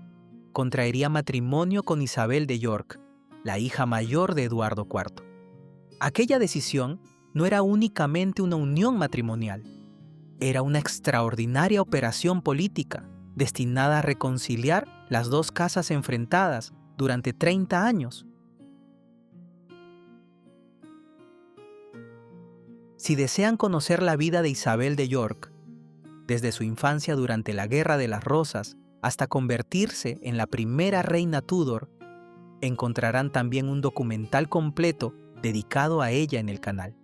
contraería matrimonio con Isabel de York, la hija mayor de Eduardo IV. Aquella decisión no era únicamente una unión matrimonial, era una extraordinaria operación política destinada a reconciliar las dos casas enfrentadas durante 30 años. Si desean conocer la vida de Isabel de York, desde su infancia durante la Guerra de las Rosas hasta convertirse en la primera reina Tudor, encontrarán también un documental completo dedicado a ella en el canal.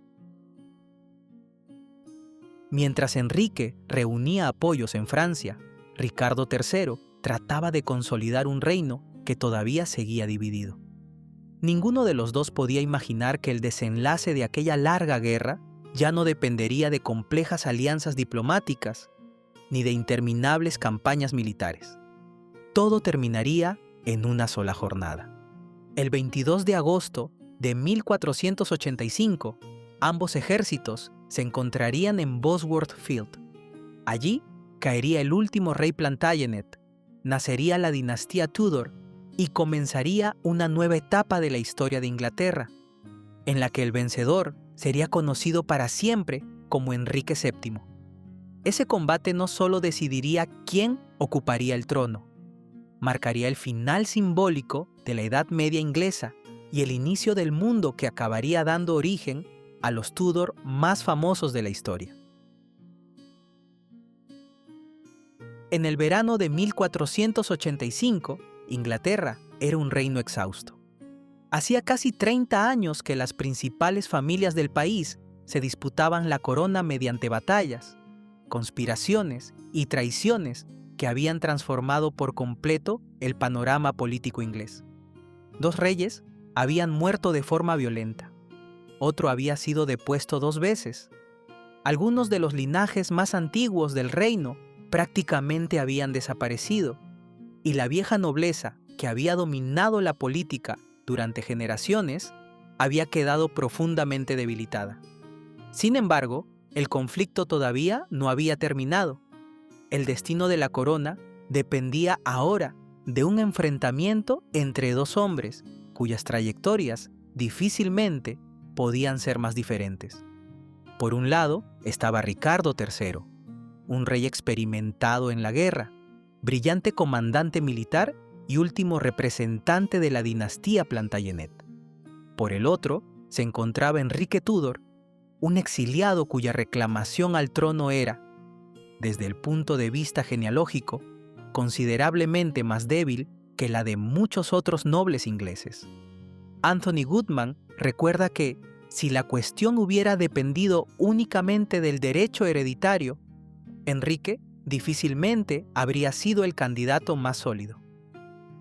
Mientras Enrique reunía apoyos en Francia, Ricardo III trataba de consolidar un reino que todavía seguía dividido. Ninguno de los dos podía imaginar que el desenlace de aquella larga guerra ya no dependería de complejas alianzas diplomáticas ni de interminables campañas militares. Todo terminaría en una sola jornada. El 22 de agosto de 1485, ambos ejércitos se encontrarían en Bosworth Field. Allí caería el último rey Plantagenet, nacería la dinastía Tudor y comenzaría una nueva etapa de la historia de Inglaterra, en la que el vencedor sería conocido para siempre como Enrique VII. Ese combate no solo decidiría quién ocuparía el trono, marcaría el final simbólico de la Edad Media inglesa y el inicio del mundo que acabaría dando origen a los Tudor más famosos de la historia. En el verano de 1485, Inglaterra era un reino exhausto. Hacía casi 30 años que las principales familias del país se disputaban la corona mediante batallas, conspiraciones y traiciones que habían transformado por completo el panorama político inglés. Dos reyes habían muerto de forma violenta. Otro había sido depuesto 2 veces. Algunos de los linajes más antiguos del reino prácticamente habían desaparecido, y la vieja nobleza que había dominado la política durante generaciones había quedado profundamente debilitada. Sin embargo, el conflicto todavía no había terminado. El destino de la corona dependía ahora de un enfrentamiento entre dos hombres cuyas trayectorias difícilmente podían ser más diferentes. Por un lado estaba Ricardo III, un rey experimentado en la guerra, brillante comandante militar y último representante de la dinastía Plantagenet. Por el otro se encontraba Enrique Tudor, un exiliado cuya reclamación al trono era, desde el punto de vista genealógico, considerablemente más débil que la de muchos otros nobles ingleses. Anthony Goodman recuerda que, si la cuestión hubiera dependido únicamente del derecho hereditario, Enrique difícilmente habría sido el candidato más sólido.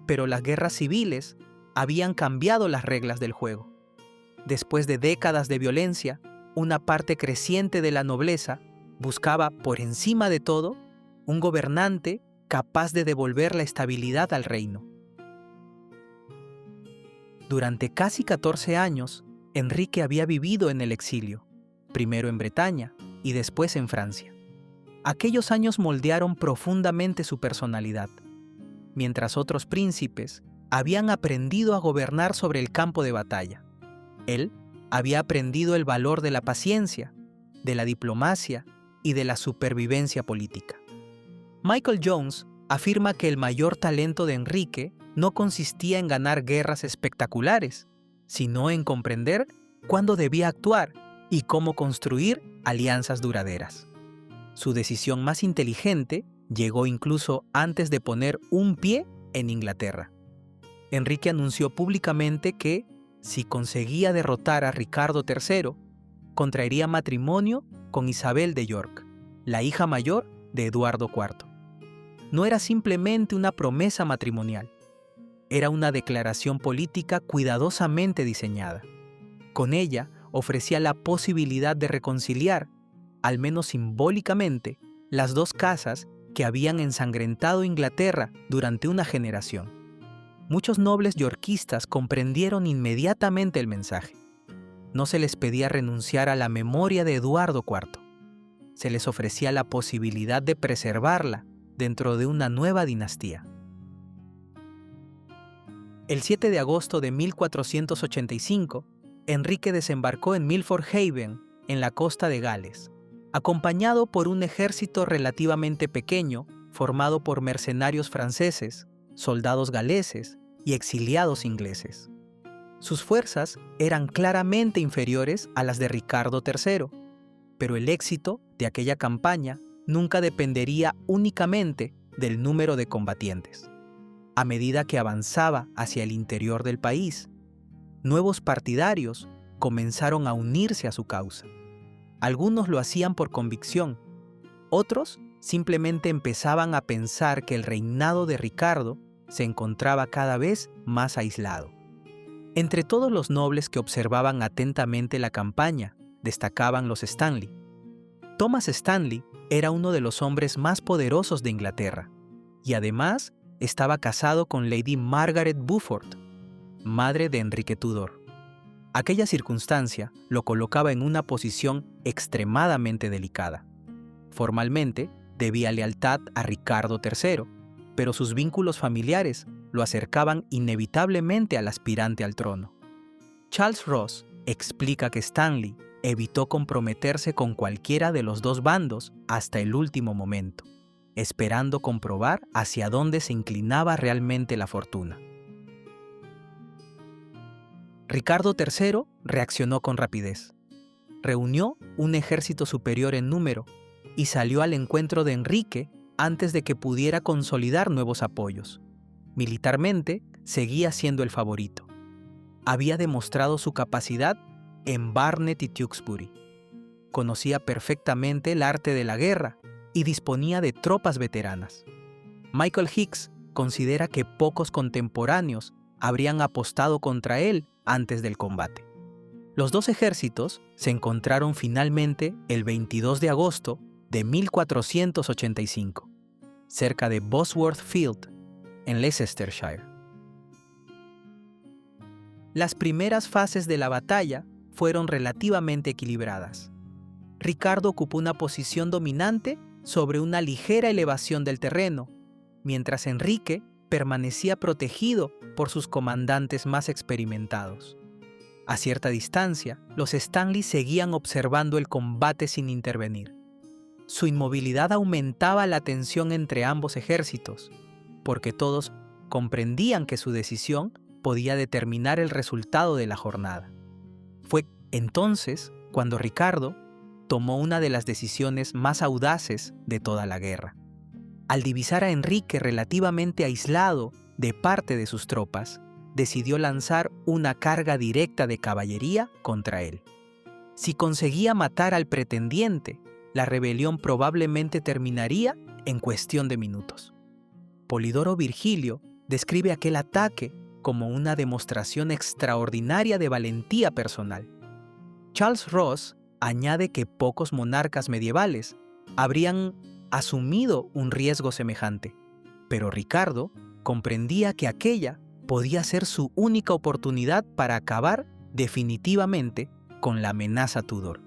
Pero las guerras civiles habían cambiado las reglas del juego. Después de décadas de violencia, una parte creciente de la nobleza buscaba, por encima de todo, un gobernante capaz de devolver la estabilidad al reino. Durante casi 14 años, Enrique había vivido en el exilio, primero en Bretaña y después en Francia. Aquellos años moldearon profundamente su personalidad. Mientras otros príncipes habían aprendido a gobernar sobre el campo de batalla, él había aprendido el valor de la paciencia, de la diplomacia y de la supervivencia política. Michael Jones afirma que el mayor talento de Enrique no consistía en ganar guerras espectaculares, sino en comprender cuándo debía actuar y cómo construir alianzas duraderas. Su decisión más inteligente llegó incluso antes de poner un pie en Inglaterra. Enrique anunció públicamente que, si conseguía derrotar a Ricardo III, contraería matrimonio con Isabel de York, la hija mayor de Eduardo IV. No era simplemente una promesa matrimonial, era una declaración política cuidadosamente diseñada. Con ella ofrecía la posibilidad de reconciliar, al menos simbólicamente, las dos casas que habían ensangrentado Inglaterra durante una generación. Muchos nobles yorkistas comprendieron inmediatamente el mensaje. No se les pedía renunciar a la memoria de Eduardo IV. Se les ofrecía la posibilidad de preservarla dentro de una nueva dinastía. El 7 de agosto de 1485, Enrique desembarcó en Milford Haven, en la costa de Gales, acompañado por un ejército relativamente pequeño formado por mercenarios franceses, soldados galeses y exiliados ingleses. Sus fuerzas eran claramente inferiores a las de Ricardo III, pero el éxito de aquella campaña nunca dependería únicamente del número de combatientes. A medida que avanzaba hacia el interior del país, nuevos partidarios comenzaron a unirse a su causa. Algunos lo hacían por convicción, otros simplemente empezaban a pensar que el reinado de Ricardo se encontraba cada vez más aislado. Entre todos los nobles que observaban atentamente la campaña, destacaban los Stanley. Thomas Stanley era uno de los hombres más poderosos de Inglaterra, y además estaba casado con Lady Margaret Beaufort, madre de Enrique Tudor. Aquella circunstancia lo colocaba en una posición extremadamente delicada. Formalmente, debía lealtad a Ricardo III, pero sus vínculos familiares lo acercaban inevitablemente al aspirante al trono. Charles Ross explica que Stanley evitó comprometerse con cualquiera de los dos bandos hasta el último momento, esperando comprobar hacia dónde se inclinaba realmente la fortuna. Ricardo III reaccionó con rapidez. Reunió un ejército superior en número y salió al encuentro de Enrique antes de que pudiera consolidar nuevos apoyos. Militarmente, seguía siendo el favorito. Había demostrado su capacidad en Barnet y Tewkesbury. Conocía perfectamente el arte de la guerra y disponía de tropas veteranas. Michael Hicks considera que pocos contemporáneos habrían apostado contra él antes del combate. Los dos ejércitos se encontraron finalmente el 22 de agosto de 1485, cerca de Bosworth Field, en Leicestershire. Las primeras fases de la batalla fueron relativamente equilibradas. Ricardo ocupó una posición dominante sobre una ligera elevación del terreno, mientras Enrique permanecía protegido por sus comandantes más experimentados. A cierta distancia, los Stanley seguían observando el combate sin intervenir. Su inmovilidad aumentaba la tensión entre ambos ejércitos, porque todos comprendían que su decisión podía determinar el resultado de la jornada. Fue entonces cuando Ricardo tomó una de las decisiones más audaces de toda la guerra. Al divisar a Enrique relativamente aislado de parte de sus tropas, decidió lanzar una carga directa de caballería contra él. Si conseguía matar al pretendiente, la rebelión probablemente terminaría en cuestión de minutos. Polidoro Virgilio describe aquel ataque como una demostración extraordinaria de valentía personal. Charles Ross añade que pocos monarcas medievales habrían asumido un riesgo semejante, pero Ricardo comprendía que aquella podía ser su única oportunidad para acabar definitivamente con la amenaza Tudor.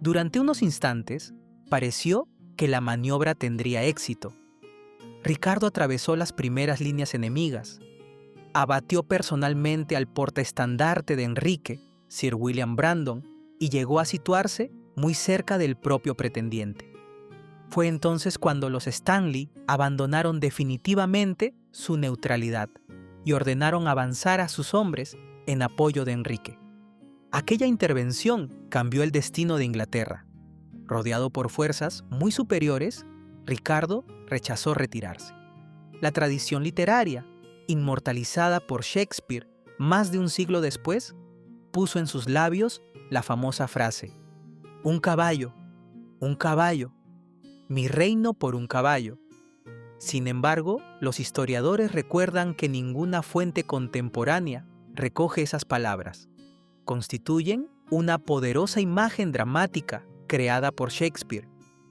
Durante unos instantes, pareció que la maniobra tendría éxito. Ricardo atravesó las primeras líneas enemigas, abatió personalmente al portaestandarte de Enrique, Sir William Brandon, y llegó a situarse muy cerca del propio pretendiente. Fue entonces cuando los Stanley abandonaron definitivamente su neutralidad y ordenaron avanzar a sus hombres en apoyo de Enrique. Aquella intervención cambió el destino de Inglaterra. Rodeado por fuerzas muy superiores, Ricardo rechazó retirarse. La tradición literaria, inmortalizada por Shakespeare más de un siglo después, puso en sus labios la famosa frase: un caballo, mi reino por un caballo. Sin embargo, los historiadores recuerdan que ninguna fuente contemporánea recoge esas palabras. Constituyen una poderosa imagen dramática creada por Shakespeare,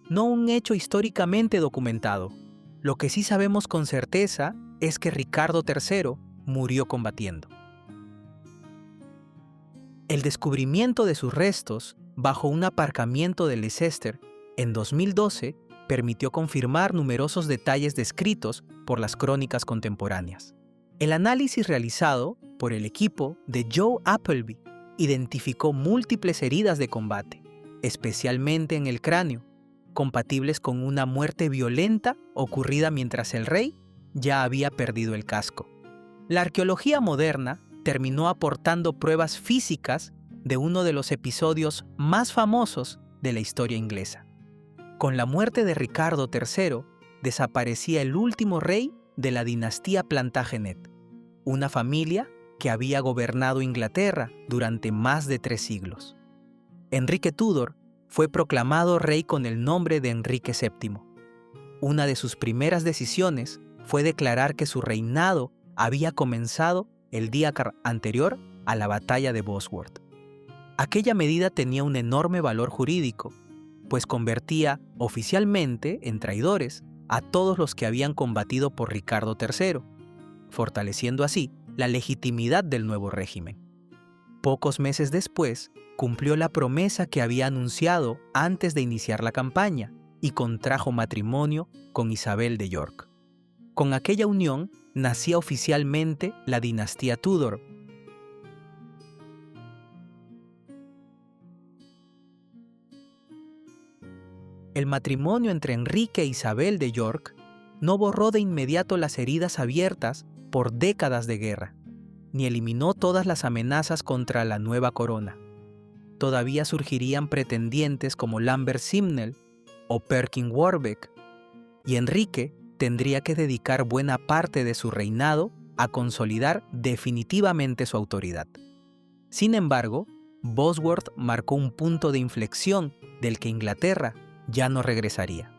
no un hecho históricamente documentado. Lo que sí sabemos con certeza es que Ricardo III murió combatiendo. El descubrimiento de sus restos bajo un aparcamiento de Leicester en 2012 permitió confirmar numerosos detalles descritos por las crónicas contemporáneas. El análisis realizado por el equipo de Joe Appleby identificó múltiples heridas de combate, especialmente en el cráneo, compatibles con una muerte violenta ocurrida mientras el rey ya había perdido el casco. La arqueología moderna terminó aportando pruebas físicas de uno de los episodios más famosos de la historia inglesa. Con la muerte de Ricardo III, desaparecía el último rey de la dinastía Plantagenet, una familia que había gobernado Inglaterra durante más de 3 siglos. Enrique Tudor fue proclamado rey con el nombre de Enrique VII. Una de sus primeras decisiones fue declarar que su reinado había comenzado el día anterior a la batalla de Bosworth. Aquella medida tenía un enorme valor jurídico, pues convertía oficialmente en traidores a todos los que habían combatido por Ricardo III, fortaleciendo así la legitimidad del nuevo régimen. Pocos meses después, cumplió la promesa que había anunciado antes de iniciar la campaña y contrajo matrimonio con Isabel de York. Con aquella unión nacía oficialmente la dinastía Tudor. El matrimonio entre Enrique e Isabel de York no borró de inmediato las heridas abiertas por décadas de guerra, ni eliminó todas las amenazas contra la nueva corona. Todavía surgirían pretendientes como Lambert Simnel o Perkin Warbeck, y Enrique tendría que dedicar buena parte de su reinado a consolidar definitivamente su autoridad. Sin embargo, Bosworth marcó un punto de inflexión del que Inglaterra ya no regresaría.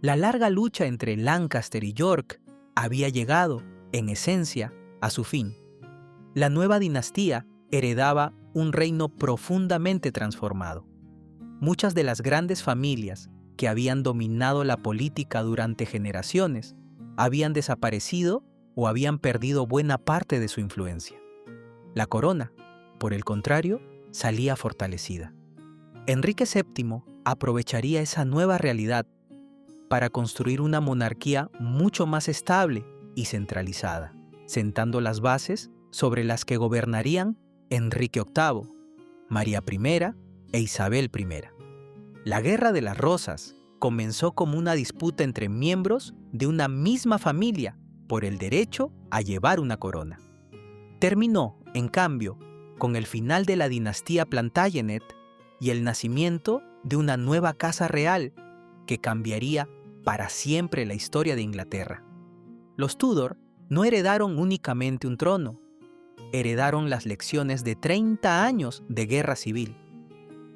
La larga lucha entre Lancaster y York había llegado, en esencia, a su fin. La nueva dinastía heredaba un reino profundamente transformado. Muchas de las grandes familias que habían dominado la política durante generaciones habían desaparecido o habían perdido buena parte de su influencia. La corona, por el contrario, salía fortalecida. Enrique VII aprovecharía esa nueva realidad para construir una monarquía mucho más estable y centralizada, sentando las bases sobre las que gobernarían Enrique VIII, María I e Isabel I. La Guerra de las Rosas comenzó como una disputa entre miembros de una misma familia por el derecho a llevar una corona. Terminó, en cambio, con el final de la dinastía Plantagenet y el nacimiento de una nueva casa real que cambiaría para siempre la historia de Inglaterra. Los Tudor no heredaron únicamente un trono, heredaron las lecciones de 30 años de guerra civil.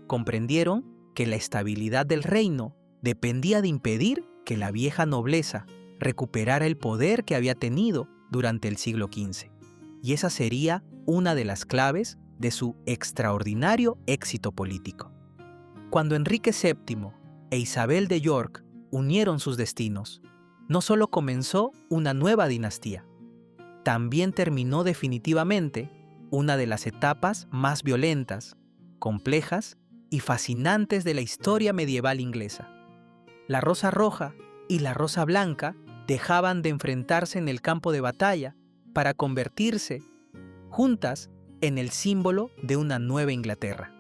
Comprendieron que la estabilidad del reino dependía de impedir que la vieja nobleza recuperara el poder que había tenido durante el siglo XV. Y esa sería una de las claves de su extraordinario éxito político. Cuando Enrique VII e Isabel de York unieron sus destinos, no solo comenzó una nueva dinastía, también terminó definitivamente una de las etapas más violentas, complejas y fascinantes de la historia medieval inglesa. La rosa roja y la rosa blanca dejaban de enfrentarse en el campo de batalla para convertirse, juntas, en el símbolo de una nueva Inglaterra.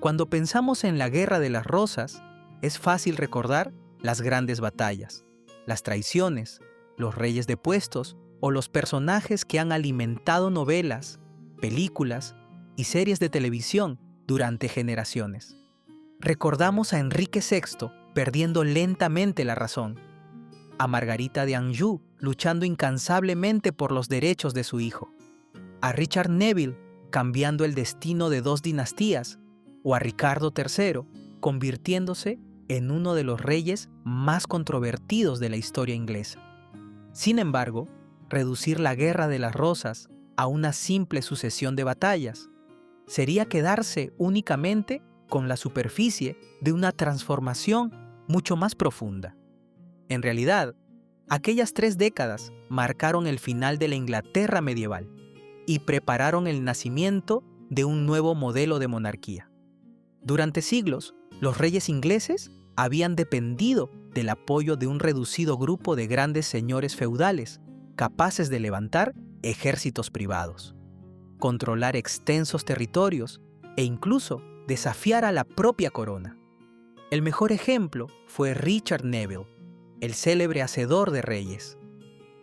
Cuando pensamos en la Guerra de las Rosas, es fácil recordar las grandes batallas, las traiciones, los reyes depuestos o los personajes que han alimentado novelas, películas y series de televisión durante generaciones. Recordamos a Enrique VI perdiendo lentamente la razón, a Margarita de Anjou luchando incansablemente por los derechos de su hijo, a Richard Neville cambiando el destino de 2 dinastías, o a Ricardo III convirtiéndose en uno de los reyes más controvertidos de la historia inglesa. Sin embargo, reducir la Guerra de las Rosas a una simple sucesión de batallas sería quedarse únicamente con la superficie de una transformación mucho más profunda. En realidad, aquellas 3 décadas marcaron el final de la Inglaterra medieval y prepararon el nacimiento de un nuevo modelo de monarquía. Durante siglos, los reyes ingleses habían dependido del apoyo de un reducido grupo de grandes señores feudales, capaces de levantar ejércitos privados, controlar extensos territorios e incluso desafiar a la propia corona. El mejor ejemplo fue Richard Neville, el célebre hacedor de reyes.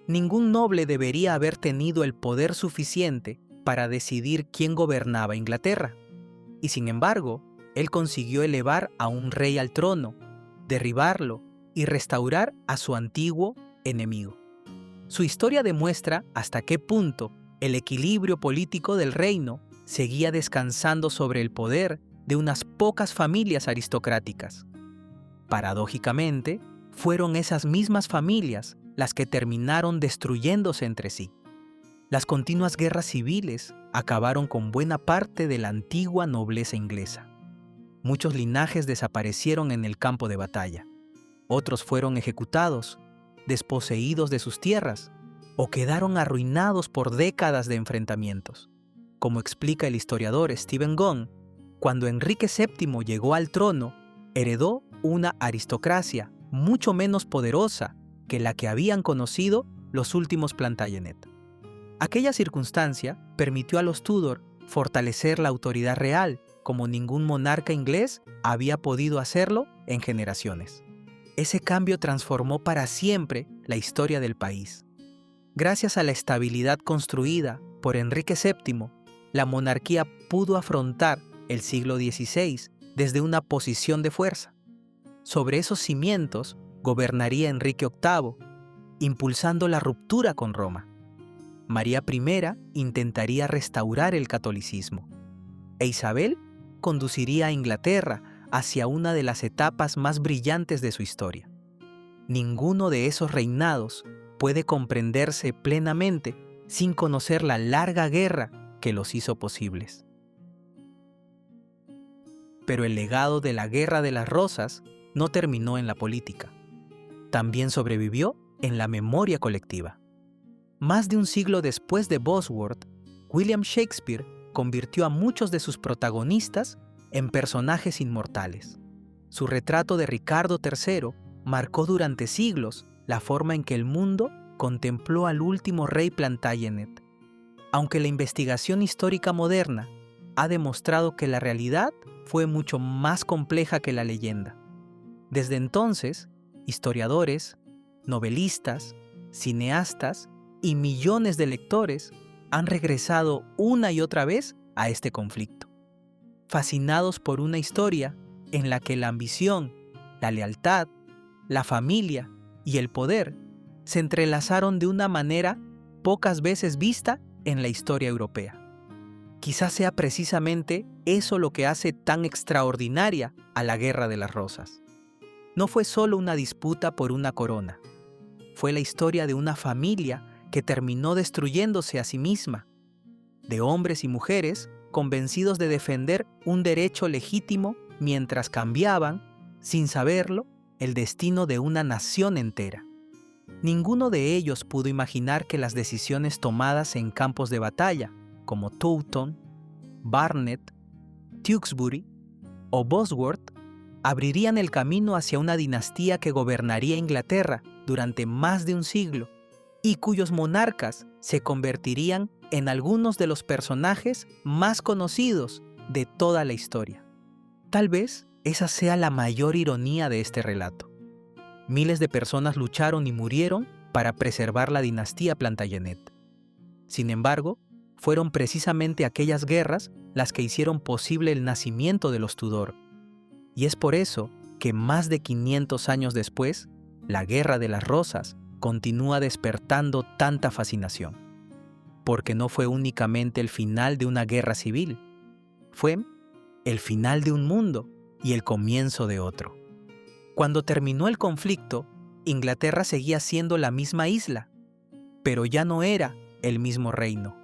Ningún noble debería haber tenido el poder suficiente para decidir quién gobernaba Inglaterra, y sin embargo, él consiguió elevar a un rey al trono, derribarlo y restaurar a su antiguo enemigo. Su historia demuestra hasta qué punto el equilibrio político del reino seguía descansando sobre el poder de unas pocas familias aristocráticas. Paradójicamente, fueron esas mismas familias las que terminaron destruyéndose entre sí. Las continuas guerras civiles acabaron con buena parte de la antigua nobleza inglesa. Muchos linajes desaparecieron en el campo de batalla. Otros fueron ejecutados, desposeídos de sus tierras o quedaron arruinados por décadas de enfrentamientos. Como explica el historiador Stephen Gunn, cuando Enrique VII llegó al trono, heredó una aristocracia mucho menos poderosa que la que habían conocido los últimos Plantagenet. Aquella circunstancia permitió a los Tudor fortalecer la autoridad real como ningún monarca inglés había podido hacerlo en generaciones. Ese cambio transformó para siempre la historia del país. Gracias a la estabilidad construida por Enrique VII, la monarquía pudo afrontar el siglo XVI desde una posición de fuerza. Sobre esos cimientos gobernaría Enrique VIII, impulsando la ruptura con Roma. María I intentaría restaurar el catolicismo, e Isabel conduciría a Inglaterra hacia una de las etapas más brillantes de su historia. Ninguno de esos reinados puede comprenderse plenamente sin conocer la larga guerra que los hizo posibles. Pero el legado de la Guerra de las Rosas no terminó en la política. También sobrevivió en la memoria colectiva. Más de un siglo después de Bosworth, William Shakespeare convirtió a muchos de sus protagonistas en personajes inmortales. Su retrato de Ricardo III marcó durante siglos la forma en que el mundo contempló al último rey Plantagenet. Aunque la investigación histórica moderna ha demostrado que la realidad fue mucho más compleja que la leyenda. Desde entonces, historiadores, novelistas, cineastas y millones de lectores han regresado una y otra vez a este conflicto, fascinados por una historia en la que la ambición, la lealtad, la familia y el poder se entrelazaron de una manera pocas veces vista en la historia europea. Quizás sea precisamente eso lo que hace tan extraordinaria a la Guerra de las Rosas. No fue solo una disputa por una corona, fue la historia de una familia que terminó destruyéndose a sí misma, de hombres y mujeres convencidos de defender un derecho legítimo mientras cambiaban, sin saberlo, el destino de una nación entera. Ninguno de ellos pudo imaginar que las decisiones tomadas en campos de batalla, como Taunton, Barnet, Tewkesbury o Bosworth abrirían el camino hacia una dinastía que gobernaría Inglaterra durante más de un siglo y cuyos monarcas se convertirían en algunos de los personajes más conocidos de toda la historia. Tal vez esa sea la mayor ironía de este relato. Miles de personas lucharon y murieron para preservar la dinastía Plantagenet. Sin embargo, fueron precisamente aquellas guerras las que hicieron posible el nacimiento de los Tudor. Y es por eso que más de 500 años después, la Guerra de las Rosas continúa despertando tanta fascinación. Porque no fue únicamente el final de una guerra civil, fue el final de un mundo y el comienzo de otro. Cuando terminó el conflicto, Inglaterra seguía siendo la misma isla, pero ya no era el mismo reino.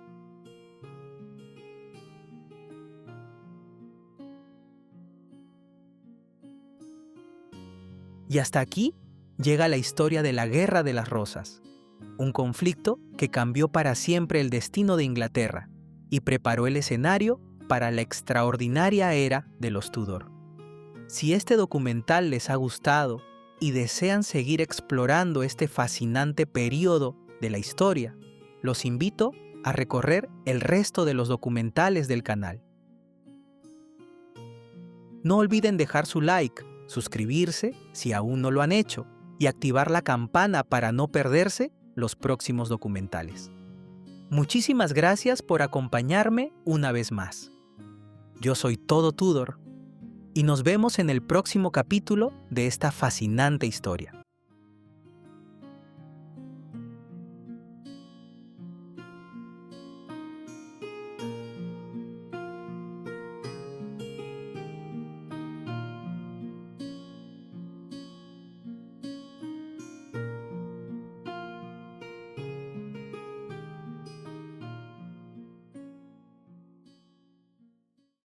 Y hasta aquí llega la historia de la Guerra de las Rosas, un conflicto que cambió para siempre el destino de Inglaterra y preparó el escenario para la extraordinaria era de los Tudor. Si este documental les ha gustado y desean seguir explorando este fascinante periodo de la historia, los invito a recorrer el resto de los documentales del canal. No olviden dejar su like, suscribirse si aún no lo han hecho y activar la campana para no perderse los próximos documentales. Muchísimas gracias por acompañarme una vez más. Yo soy Todo Tudor y nos vemos en el próximo capítulo de esta fascinante historia.